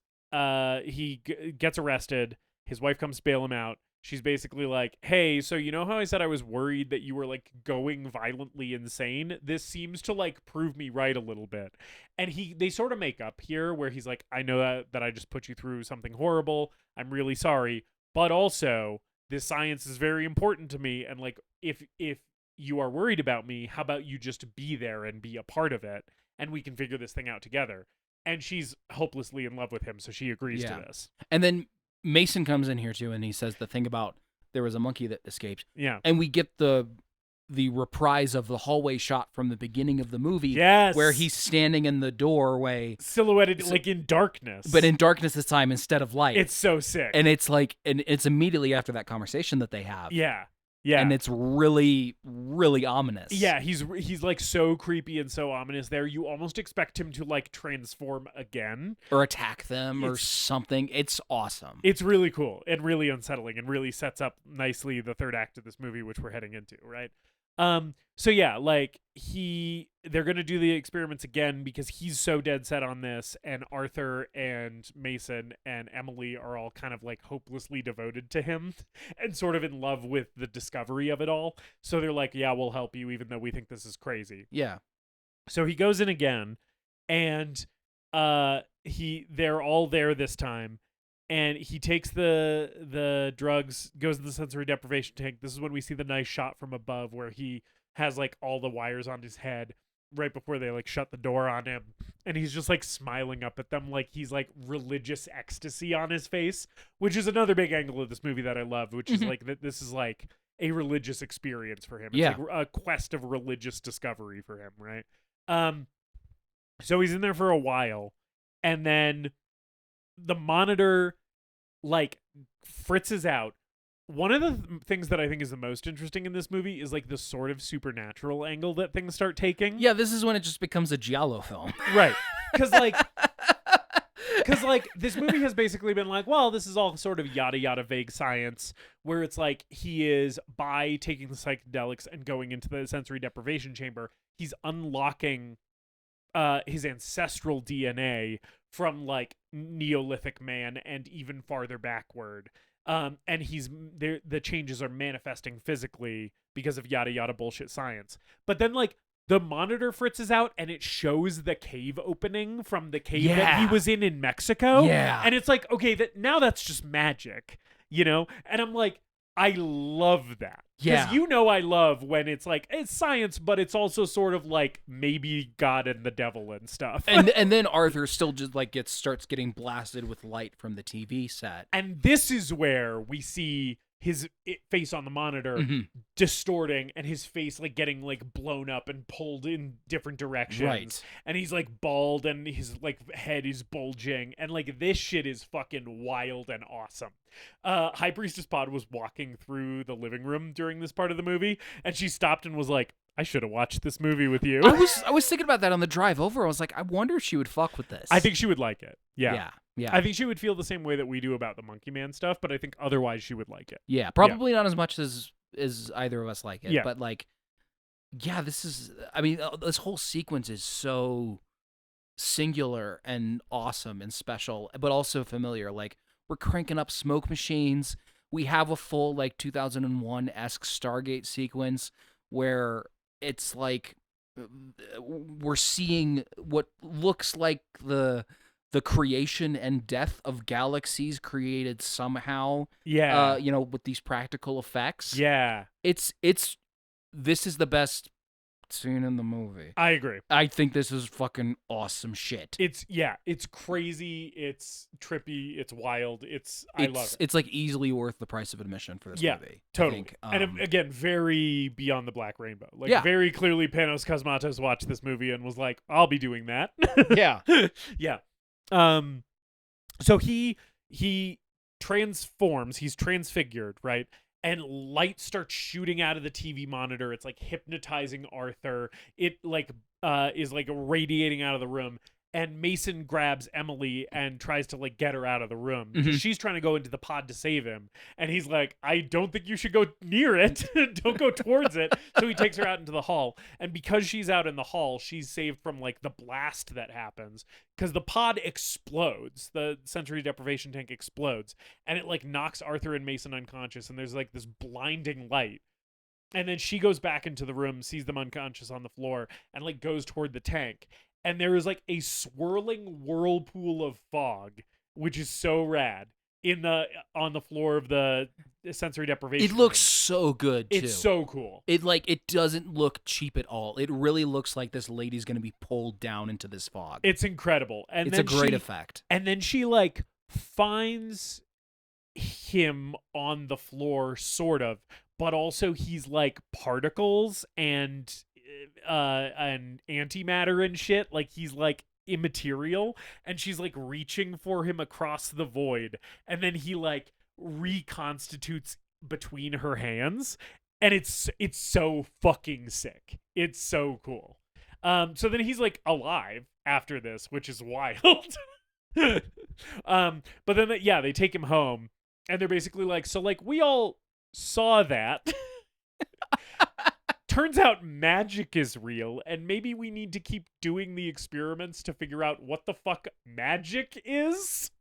he gets arrested. His wife comes to bail him out. She's basically like, hey, so you know how I said I was worried that you were like going violently insane? This seems to like prove me right a little bit. And they sort of make up here where he's like, I know that I just put you through something horrible. I'm really sorry. But also, this science is very important to me. And like, if you are worried about me, how about you just be there and be a part of it? And we can figure this thing out together. And she's hopelessly in love with him. So she agrees to this. And then Mason comes in here too, and he says the thing about there was a monkey that escaped. Yeah. And we get the reprise of the hallway shot from the beginning of the movie. Yes. Where he's standing in the doorway. Silhouetted like in darkness. But in darkness this time instead of light. It's so sick. And it's like, and it's immediately after that conversation that they have. Yeah. Yeah. And it's really, really ominous. Yeah, he's like so creepy and so ominous there. You almost expect him to like transform again. Or attack them or something. It's awesome. It's really cool and really unsettling and really sets up nicely the third act of this movie, which we're heading into, right? So yeah, like they're going to do the experiments again because he's so dead set on this, and Arthur and Mason and Emily are all kind of like hopelessly devoted to him and sort of in love with the discovery of it all. So they're like, yeah, we'll help you even though we think this is crazy. Yeah. So he goes in again, and they're all there this time. And he takes the drugs, goes in the sensory deprivation tank. This is when we see the nice shot from above where he has like all the wires on his head. right before they like shut the door on him, and he's just like smiling up at them like he's like religious ecstasy on his face, which is another big angle of this movie that I love, which is like that this is like a religious experience for him. It's like a quest of religious discovery for him, right? So he's in there for a while, and then the monitor like fritzes out. One of the things that I think is the most interesting in this movie is like the sort of supernatural angle that things start taking. Yeah, this is when it just becomes a giallo film. Right. Because this movie has basically been like, well, this is all sort of yada yada vague science, where it's like he is, by taking the psychedelics and going into the sensory deprivation chamber, he's unlocking his ancestral DNA from like Neolithic man and even farther backward. And the changes are manifesting physically because of yada yada bullshit science. But then like the monitor fritzes out and it shows the cave opening from the cave that he was in Mexico. Yeah. And it's like, okay, that's just magic, you know? And I'm like, I love that. Yeah. Because I love when it's like, it's science, but it's also sort of like maybe God and the devil and stuff. And then Arthur still just like starts getting blasted with light from the TV set. And this is where we see his face on the monitor distorting and his face like getting like blown up and pulled in different directions. Right. And he's like bald and his like head is bulging. And like this shit is fucking wild and awesome. High Priestess Pod was walking through the living room during this part of the movie, and she stopped and was like, I should have watched this movie with you. I was thinking about that on the drive over. I was like, I wonder if she would fuck with this. I think she would like it. Yeah. Yeah. I think she would feel the same way that we do about the Monkey Man stuff, but I think otherwise she would like it. Yeah, probably not as much as either of us like it. Yeah. But like, yeah, this whole sequence is so singular and awesome and special, but also familiar. Like, we're cranking up smoke machines. We have a full like 2001-esque Stargate sequence where it's like we're seeing what looks like the creation and death of galaxies created somehow. Yeah. With these practical effects. Yeah. This is the best scene in the movie. I agree. I think this is fucking awesome shit. It's crazy, it's trippy, it's wild, I love it. It's like easily worth the price of admission for this movie. Totally. And again, very beyond the Black Rainbow. Like very clearly Panos Cosmatos watched this movie and was like, I'll be doing that. Yeah. Yeah. So he transforms, he's transfigured, right? And light starts shooting out of the TV monitor. It's like hypnotizing Arthur. It like is like radiating out of the room. And Mason grabs Emily and tries to like get her out of the room. She's trying to go into the pod to save him. And he's like, I don't think you should go near it. Don't go towards it. So he takes her out into the hall. And because she's out in the hall, she's saved from like the blast that happens. Because the pod explodes. The sensory deprivation tank explodes. And it like knocks Arthur and Mason unconscious. And there's like this blinding light. And then she goes back into the room, sees them unconscious on the floor, and like goes toward the tank. And there is like a swirling whirlpool of fog, which is so rad, on the floor of the sensory deprivation. It looks so good too. It's so cool. It doesn't look cheap at all. It really looks like this lady's gonna be pulled down into this fog. It's incredible. And it's a great effect. And then she like finds him on the floor, sort of, but also he's like particles and antimatter and shit. Like he's like immaterial, and she's like reaching for him across the void, and then he like reconstitutes between her hands, and it's so fucking sick. It's so cool. So then he's like alive after this, which is wild. But then they take him home, and they're basically like, so like we all saw that. Turns out magic is real, and maybe we need to keep doing the experiments to figure out what the fuck magic is.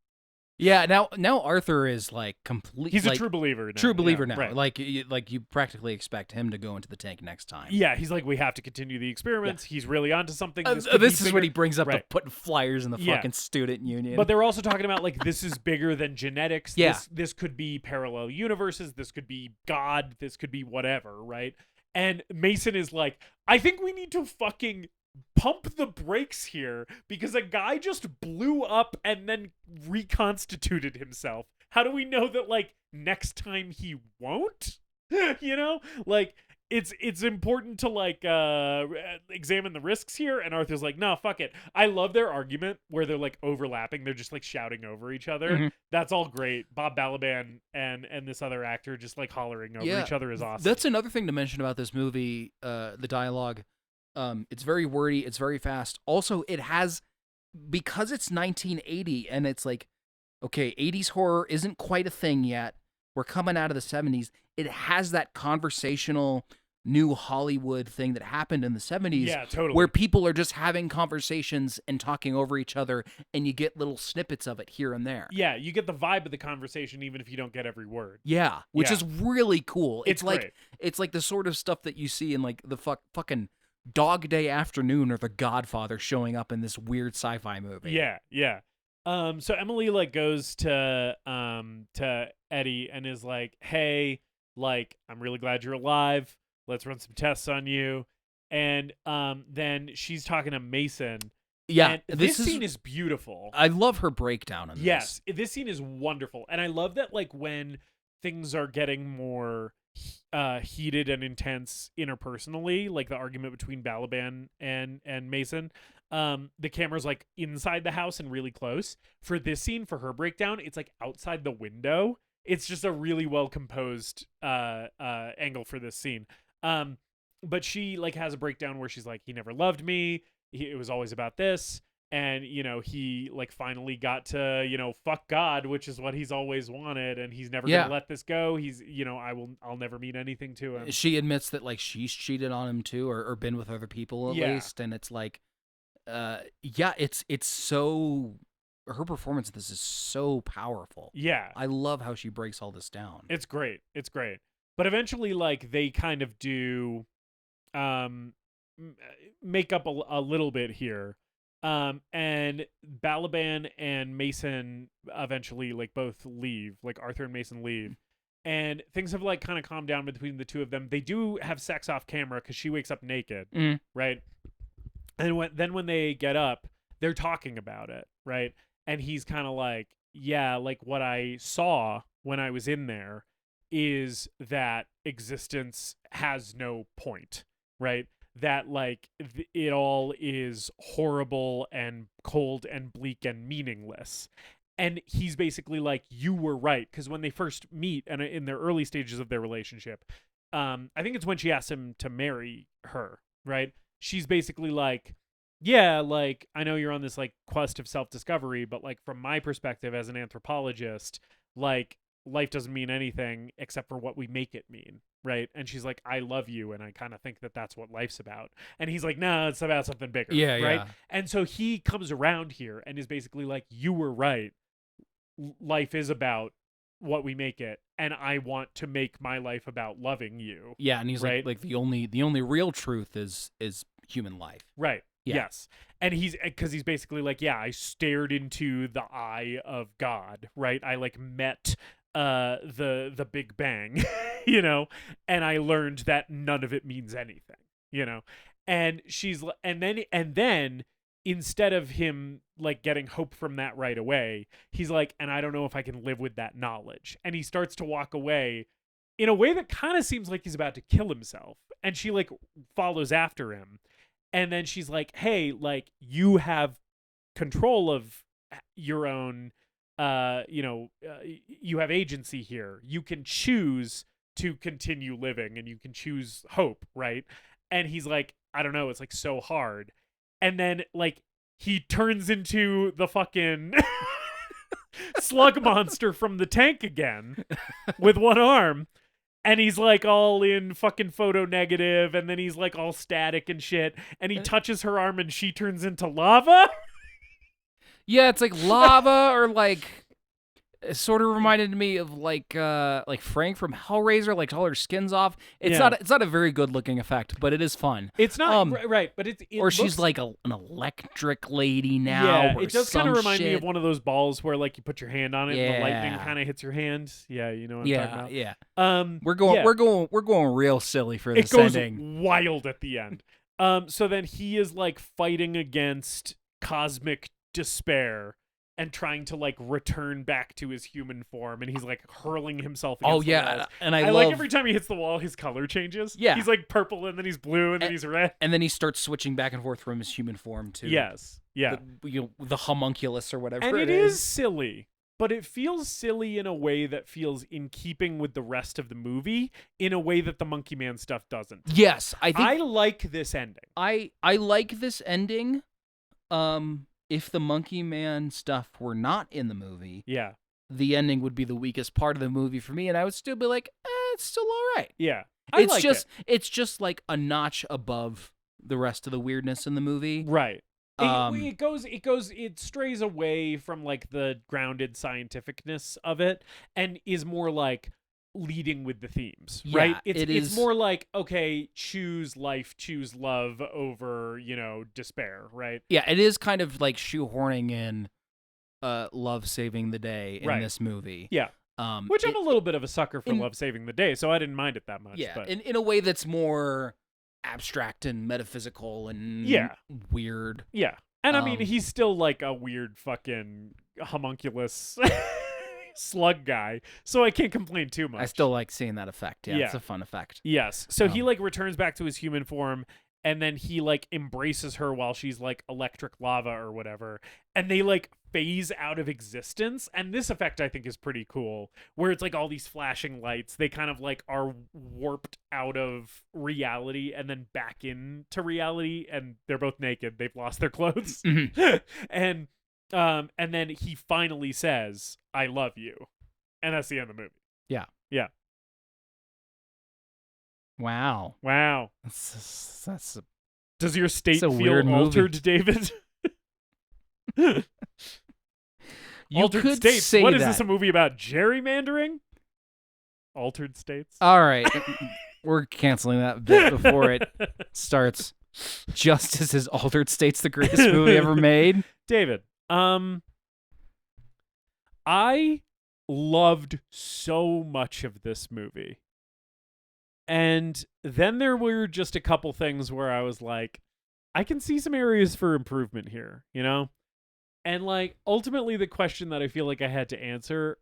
Yeah, now Arthur is like complete. He's like, a true believer now. True believer now. Right. Like you practically expect him to go into the tank next time. Yeah, he's like, we have to continue the experiments. Yeah. He's really onto something. This is when he brings up right. the putting flyers in the fucking student union. But they're also talking about like this is bigger than genetics. Yeah. This could be parallel universes. This could be God. This could be whatever, right? And Mason is like, I think we need to fucking pump the brakes here because a guy just blew up and then reconstituted himself. How do we know that, like, next time he won't? You know? Like, it's important to, like, examine the risks here. And Arthur's like, no, fuck it. I love their argument where they're, like, overlapping. They're just, like, shouting over each other. Mm-hmm. That's all great. Bob Balaban and this other actor just, like, hollering over each other is awesome. That's another thing to mention about this movie, the dialogue. It's very wordy. It's very fast. Also, it has, because it's 1980 and it's like, okay, 80s horror isn't quite a thing yet. We're coming out of the 70s. It has that conversational new Hollywood thing that happened in the 70s. Yeah, totally. Where people are just having conversations and talking over each other, and you get little snippets of it here and there. Yeah, you get the vibe of the conversation even if you don't get every word. Yeah, which is really cool. It's like great. It's like the sort of stuff that you see in like the fucking Dog Day Afternoon or The Godfather showing up in this weird sci-fi movie. Yeah, yeah. So Emily, like, goes to Eddie and is like, hey, like, I'm really glad you're alive. Let's run some tests on you. And then she's talking to Mason. Yeah, and this scene is beautiful. I love her breakdown on this. Yes, this scene is wonderful. And I love that, like, when things are getting more heated and intense interpersonally, like the argument between Balaban and Mason, the camera's like inside the house and really close. For this scene, for her breakdown, it's like outside the window. It's just a really well composed angle for this scene. But she, like, has a breakdown where she's like, he never loved me. It was always about this. And, you know, he, like, finally got to, you know, fuck God, which is what he's always wanted. And he's never going to let this go. He's, you know, I'll never mean anything to him. She admits that, like, she's cheated on him too, or been with other people at least. And it's like, it's so, her performance of this is so powerful. Yeah. I love how she breaks all this down. It's great. It's great. But eventually, like, they kind of do make up a little bit here. And Balaban and Mason eventually, like, both leave. Like, Arthur and Mason leave. And things have, like, kind of calmed down between the two of them. They do have sex off camera because she wakes up naked, right? And when they get up, they're talking about it, right? And he's kind of like, yeah, like, what I saw when I was in there is that existence has no point, right? That, like, it all is horrible and cold and bleak and meaningless. And he's basically like, you were right. Because when they first meet and in their early stages of their relationship, I think it's when she asks him to marry her, right? She's basically like, yeah, like, I know you're on this, like, quest of self-discovery, but, like, from my perspective as an anthropologist, like, life doesn't mean anything except for what we make it mean, right? And she's like, I love you, and I kind of think that that's what life's about. And he's like, no, it's about something bigger, right? Yeah. And so he comes around here and is basically like, you were right. Life is about what we make it, and I want to make my life about loving you. Yeah, and he's right? like the only real truth is human life. Right. Yeah. Yes. And he's basically like, yeah, I stared into the eye of God, right? I, like, met the Big Bang, you know, and I learned that none of it means anything, you know. And she's and then instead of him, like, getting hope from that right away, he's like, and I don't know if I can live with that knowledge. And he starts to walk away in a way that kind of seems like he's about to kill himself. And she, like, follows after him. And then she's like, hey, like, you have control of your own, you have agency here. You can choose to continue living and you can choose hope, right? And he's like, I don't know, it's, like, so hard. And then, like, he turns into the fucking slug monster from the tank again with one arm. And he's, like, all in fucking photo negative, and then he's, like, all static and shit. And he touches her arm, and she turns into lava. Yeah, it's like lava, or like, it sort of reminded me of like Frank from Hellraiser, like, all her skin's off. It's not a very good looking effect, but it is fun. It's not right, but it or she's like an electric lady now. Yeah, or it does kind of remind me shit. of one of those balls where, like, you put your hand on it and the lightning kind of hits your hand. Yeah, you know what I'm talking about. Yeah. We're going real silly for this ending. It goes wild at the end. So then he is like fighting against cosmic despair and trying to like return back to his human form, and he's like hurling himself against the walls. and I love like every time he hits the wall, his color changes. Yeah. He's like purple, and then he's blue, and then he's red. and then he starts switching back and forth from his human form to Yes. Yeah. the homunculus or whatever And it it is silly, but it feels silly in a way that feels in keeping with the rest of the movie in a way that the Monkey Man stuff doesn't. Yes, I think I like this ending. I like this ending. If the Monkey Man stuff were not in the movie, Yeah. the ending would be the weakest part of the movie for me, and I would still be like, it's still all right. Yeah. It's just like a notch above the rest of the weirdness in the movie. Right. Um, It strays away from like the grounded scientificness of it and is more like leading with the themes, right? Yeah, It's more like, okay, choose life, choose love over, despair, right? Yeah, it is kind of like shoehorning in love saving the day in Right. this movie. Yeah. Which I'm a little bit of a sucker for in- love saving the day, so I didn't mind it that much. Yeah, but in a way that's more abstract and metaphysical and Yeah. weird. yeah. And I mean, Um, he's still like a weird fucking homunculus slug guy, so I can't complain too much. I still like seeing that effect. Yeah, Yeah. it's a fun effect. Yes. So he Um, like returns back to his human form, and then he like embraces her while she's like electric lava or whatever, and they like phase out of existence. And this effect I think is pretty cool, where it's like all these flashing lights, they kind of like are warped out of reality and then back into reality, and they're both naked, they've lost their clothes. Mhm. And then he finally says, "I love you," and that's the end of the movie. Wow. Wow. That's Does your state It's a feel weird movie. altered, David? you Altered could states. say What is that. this a movie about? Gerrymandering? Altered states. All right, we're canceling that bit before it starts. Justus is Altered States, the greatest movie ever made. David, I loved so much of this movie. And then there were just a couple things where I was like, I can see some areas for improvement here, And like ultimately the question that I feel like I had to answer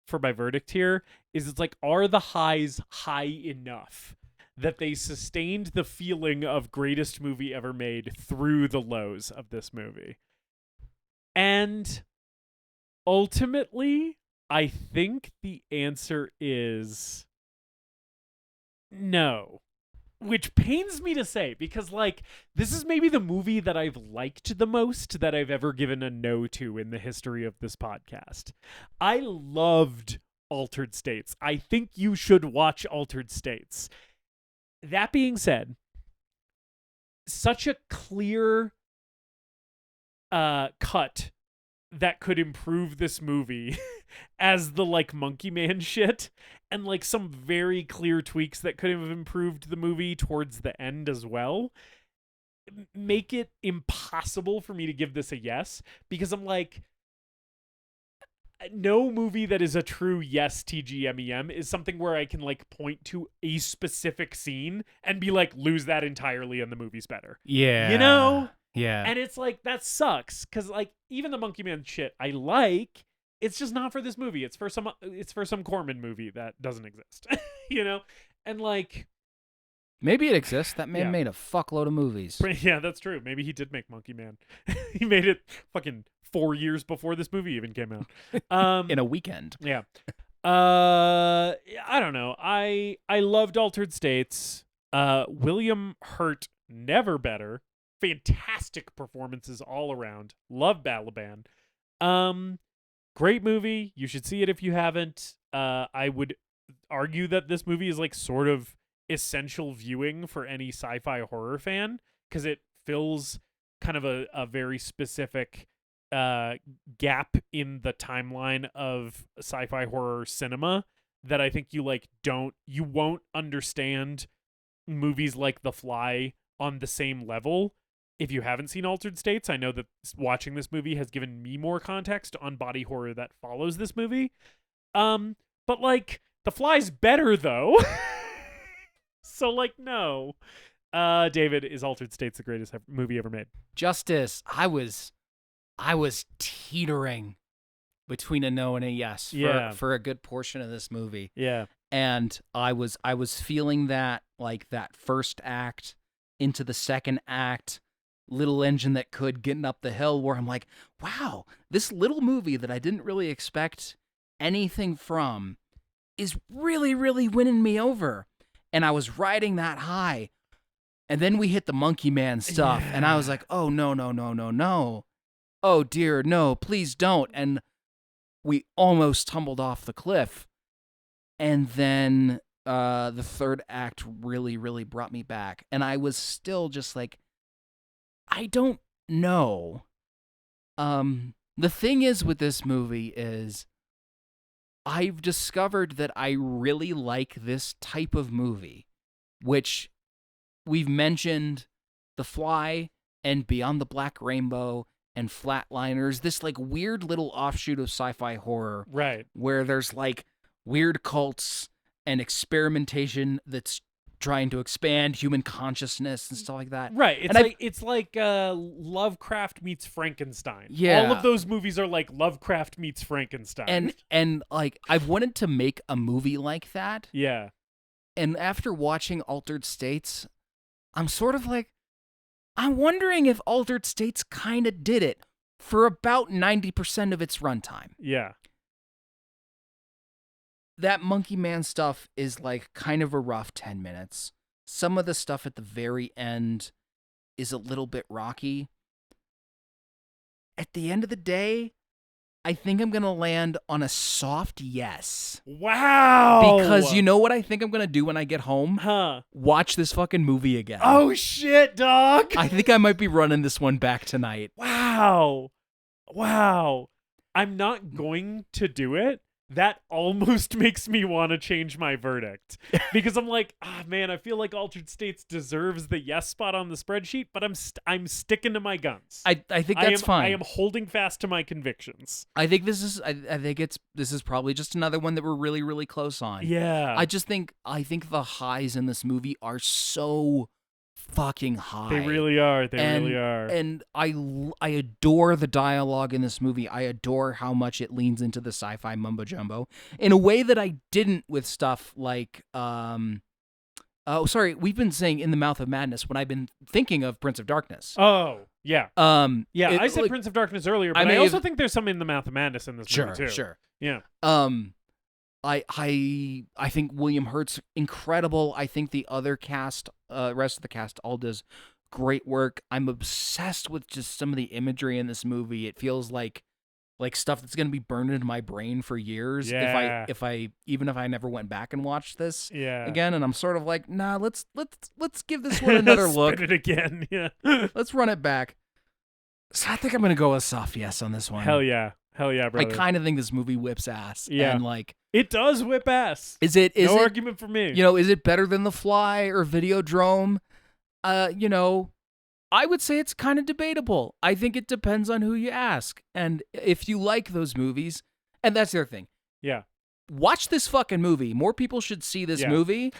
for my verdict here is it's like, are the highs high enough that they sustained the feeling of greatest movie ever made through the lows of this movie? And ultimately, I think the answer is no. Which pains me to say, because like this is maybe the movie that I've liked the most that I've ever given a no to in the history of this podcast. I loved Altered States. I think you should watch Altered States. That being said, such a clear cut that could improve this movie as the like Monkey Man shit, and like some very clear tweaks that could have improved the movie towards the end as well, make it impossible for me to give this a yes, because I'm like, no movie that is a true yes TGMEM is something where I can like point to a specific scene and be like, lose that entirely and the movie's better. Yeah. Yeah. And it's like, that sucks, because like even the Monkey Man shit I like, it's just not for this movie. It's for some Corman movie that doesn't exist. And like, maybe it exists. That man Yeah. made a fuckload of movies. yeah, that's true. Maybe he did make Monkey Man. He made it fucking 4 years before this movie even came out. In a weekend. Yeah. I don't know. I loved Altered States. William Hurt, never better. Fantastic performances all around. Love Balaban. Great movie. You should see it if you haven't. I would argue that this movie is like sort of essential viewing for any sci-fi horror fan, because it fills kind of a very specific gap in the timeline of sci-fi horror cinema that I think you won't understand movies like The Fly on the same level if you haven't seen Altered States. I know that watching this movie has given me more context on body horror that follows this movie. But like, The Fly's better though. So like, no. David, is Altered States the greatest movie ever made? Justus, I was teetering between a no and a yes for a good portion of this movie. Yeah. And I was feeling that, like, that first act into the second act, little engine that could, getting up the hill, where I'm like, wow, this little movie that I didn't really expect anything from is really, really winning me over. And I was riding that high. And then we hit the Monkey Man stuff, and I was like, oh, no. Oh, dear, no, please don't. And we almost tumbled off the cliff. And then the third act really, really brought me back. And I was still just like, I don't know. The thing is with this movie is I've discovered that I really like this type of movie, which we've mentioned The Fly and Beyond the Black Rainbow and Flatliners, this like weird little offshoot of sci-fi horror. Right. Where there's like weird cults and experimentation that's trying to expand human consciousness and stuff like that. Right. It's like Lovecraft meets Frankenstein. Yeah. All of those movies are like Lovecraft meets Frankenstein. And like I've wanted to make a movie like that. Yeah. And after watching Altered States, I'm sort of like, I'm wondering if Altered States kind of did it for about 90% of its runtime. Yeah. That Monkey Man stuff is like kind of a rough 10 minutes. Some of the stuff at the very end is a little bit rocky. At the end of the day, I think I'm going to land on a soft yes. Wow. Because you know what I think I'm going to do when I get home? Huh. Watch this fucking movie again. Oh, shit, dog. I think I might be running this one back tonight. Wow. I'm not going to do it. That almost makes me want to change my verdict. Because I'm like, man, I feel like Altered States deserves the yes spot on the spreadsheet, but I'm sticking to my guns. I think that's fine. I am holding fast to my convictions. I think this is probably just another one that we're really, really close on. Yeah. I think the highs in this movie are so fucking high. They really are. And I adore the dialogue in this movie. I adore how much it leans into the sci-fi mumbo jumbo in a way that I didn't with stuff like we've been saying In the Mouth of Madness when I've been thinking of Prince of Darkness. Oh, yeah. I said like, Prince of Darkness earlier, but I also think there's some In the Mouth of Madness in this movie too. Sure. Yeah. I think William Hurt's incredible. I think the other cast, rest of the cast, all does great work. I'm obsessed with just some of the imagery in this movie. It feels like stuff that's gonna be burned into my brain for years. Yeah. If I never went back and watched this Yeah. again. And I'm sort of like, nah, let's give this one another look. Spin it again. Yeah. Let's run it back. So I think I'm gonna go with soft yes on this one. Hell yeah, brother. I kind of think this movie whips ass. Yeah. And like, it does whip ass. No argument for me. Is it better than The Fly or Videodrome? I would say it's kind of debatable. I think it depends on who you ask. And if you like those movies, and that's the other thing. Yeah. Watch this fucking movie. More people should see this movie.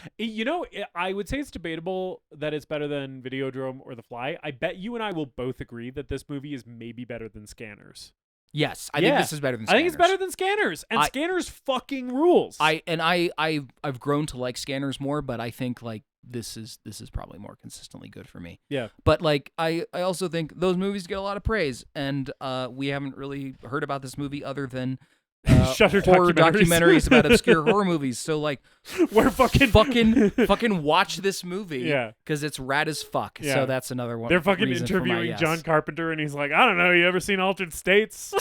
I would say it's debatable that it's better than Videodrome or The Fly. I bet you and I will both agree that this movie is maybe better than Scanners. Yes, I think this is better than Scanners. I think it's better than Scanners, and Scanners fucking rules. I've grown to like Scanners more, but I think like this is probably more consistently good for me. Yeah. But like I also think those movies get a lot of praise, and we haven't really heard about this movie other than Shudder horror documentaries about obscure horror movies. So like, we're fucking watch this movie. Yeah. Because it's rad as fuck. Yeah. So that's another one. They're fucking interviewing John Carpenter, and he's like, I don't know, you ever seen Altered States?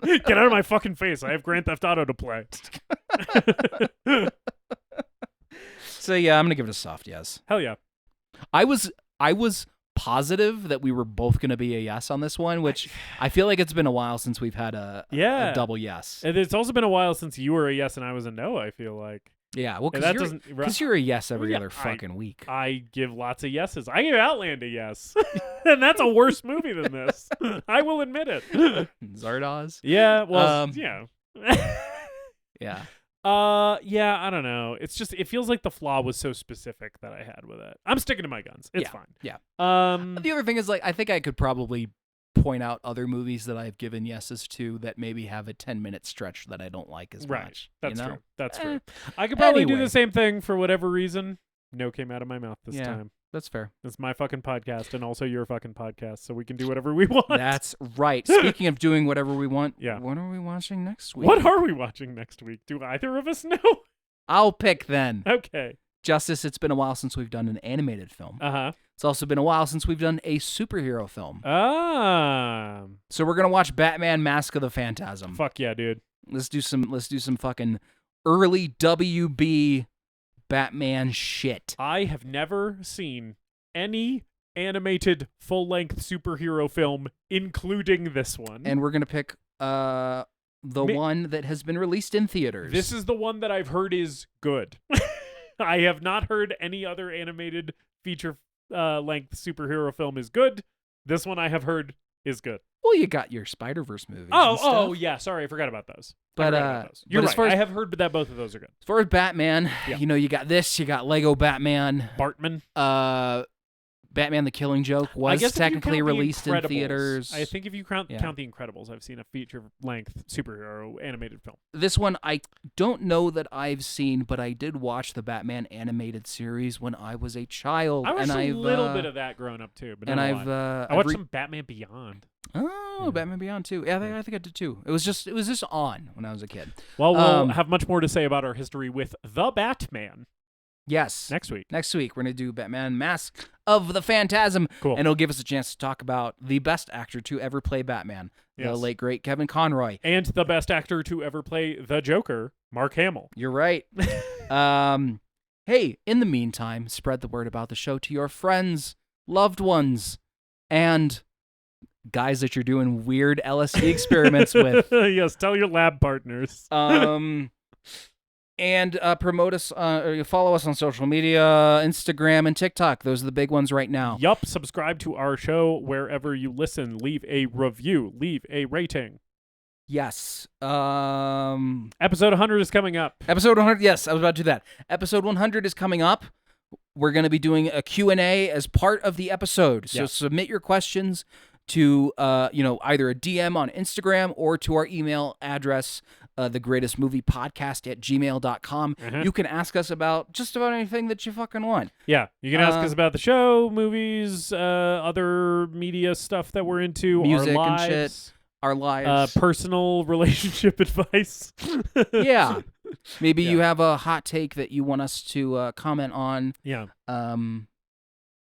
Get out of my fucking face. I have Grand Theft Auto to play. So yeah, I'm gonna give it a soft yes. Hell yeah. I was positive that we were both gonna be a yes on this one, which I feel like it's been a while since we've had a double yes. And it's also been a while since you were a yes and I was a no, I feel like. Yeah, well, because you're a yes every other fucking week. I give lots of yeses. I give Outland a yes. And that's a worse movie than this. I will admit it. Zardoz? Yeah, well, yeah. Yeah. Yeah, I don't know. It's just, it feels like the flaw was so specific that I had with it. I'm sticking to my guns. It's fine. Yeah. The other thing is, like, I think I could probably point out other movies that I've given yeses to that maybe have a 10-minute stretch that I don't like as much. That's you know? true. That's true. I could probably do Anyway. the same thing for whatever reason. No came out of my mouth this time. That's fair. It's my fucking podcast and also your fucking podcast, so we can do whatever we want. That's right. Speaking of doing whatever we want, Yeah. what are we watching next week? What are we watching next week? Do either of us know? I'll pick then. Okay. Justice, it's been a while since we've done an animated film. Uh-huh. It's also been a while since we've done a superhero film. Ah. So we're going to watch Batman Mask of the Phantasm. Fuck yeah, dude. Let's do some fucking early WB Batman shit. I have never seen any animated full-length superhero film, including this one. And we're going to pick one that has been released in theaters. This is the one that I've heard is good. I have not heard any other animated feature length superhero film is good. This one I have heard is good. Well, you got your Spider-Verse movies. Oh, yeah. Sorry, I forgot about those. But You're but right. I have heard that both of those are good. As far as Batman, Yeah. you got this. You got Lego Batman. Bartman. Batman: The Killing Joke I was guess if you technically count The released in Incredibles, theaters. I think if you count Yeah. The Incredibles, I've seen a feature-length superhero animated film. This one I don't know that I've seen, but I did watch the Batman animated series when I was a child. I watched and a little bit of that growing up too, but and not a I've lot. I watched some Batman Beyond. Oh, Batman Beyond too. Yeah, I think I did too. It was just on when I was a kid. Well, we'll have much more to say about our history with the Batman Yes. next week. Next week, we're going to do Batman Mask of the Phantasm. Cool. And it'll give us a chance to talk about the best actor to ever play Batman, the Yes. late, great Kevin Conroy. And the best actor to ever play the Joker, Mark Hamill. You're right. Hey, in the meantime, spread the word about the show to your friends, loved ones, and guys that you're doing weird LSD experiments with. Yes, tell your lab partners. And promote us, follow us on social media, Instagram and TikTok. Those are the big ones right now. Yup, subscribe to our show wherever you listen. Leave a review. Leave a rating. Yes. Episode 100 is coming up. Episode 100. Yes, I was about to do that. Episode 100 is coming up. We're going to be doing a Q&A as part of the episode. So submit your questions to either a DM on Instagram or to our email address, thegreatestmoviepodcast@gmail.com. You can ask us about just about anything that you fucking want. Yeah, you can ask us about the show, movies, other media stuff that we're into, Music our and lives, shit. Our lives. personal relationship advice. Yeah. Maybe you have a hot take that you want us to comment on. Yeah.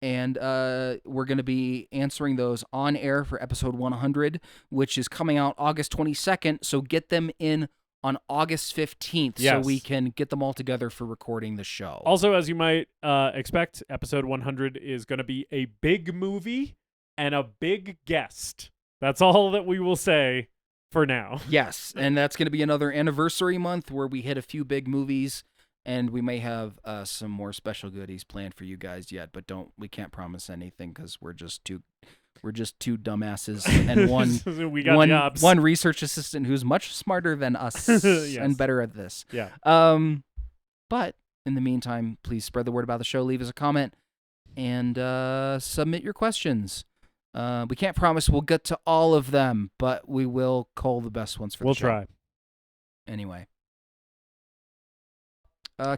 And we're going to be answering those on air for episode 100, which is coming out August 22nd. So get them in on August 15th so we can get them all together for recording the show. Also, as you might expect, episode 100 is going to be a big movie and a big guest. That's all that we will say for now. Yes, and that's going to be another anniversary month where we hit a few big movies. And we may have some more special goodies planned for you guys yet, but we can't promise anything because we're just two dumbasses and we got jobs. One research assistant who's much smarter than us and better at this. Yeah. But in the meantime, please spread the word about the show. Leave us a comment and submit your questions. We can't promise we'll get to all of them, but we will cull the best ones for the show. We'll try. Anyway.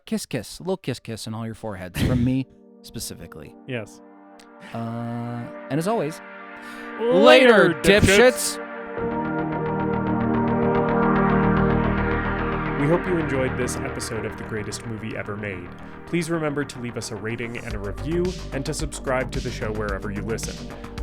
Kiss, kiss. A little kiss, kiss on all your foreheads from me specifically. Yes. And as always, Later, dipshits. We hope you enjoyed this episode of The Greatest Movie Ever Made. Please remember to leave us a rating and a review, and to subscribe to the show wherever you listen.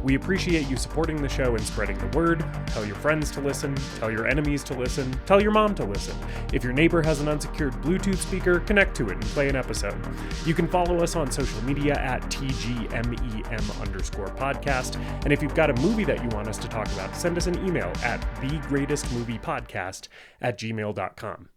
We appreciate you supporting the show and spreading the word. Tell your friends to listen. Tell your enemies to listen. Tell your mom to listen. If your neighbor has an unsecured Bluetooth speaker, connect to it and play an episode. You can follow us on social media at TGMEM_podcast. And if you've got a movie that you want us to talk about, send us an email at thegreatestmoviepodcast@gmail.com.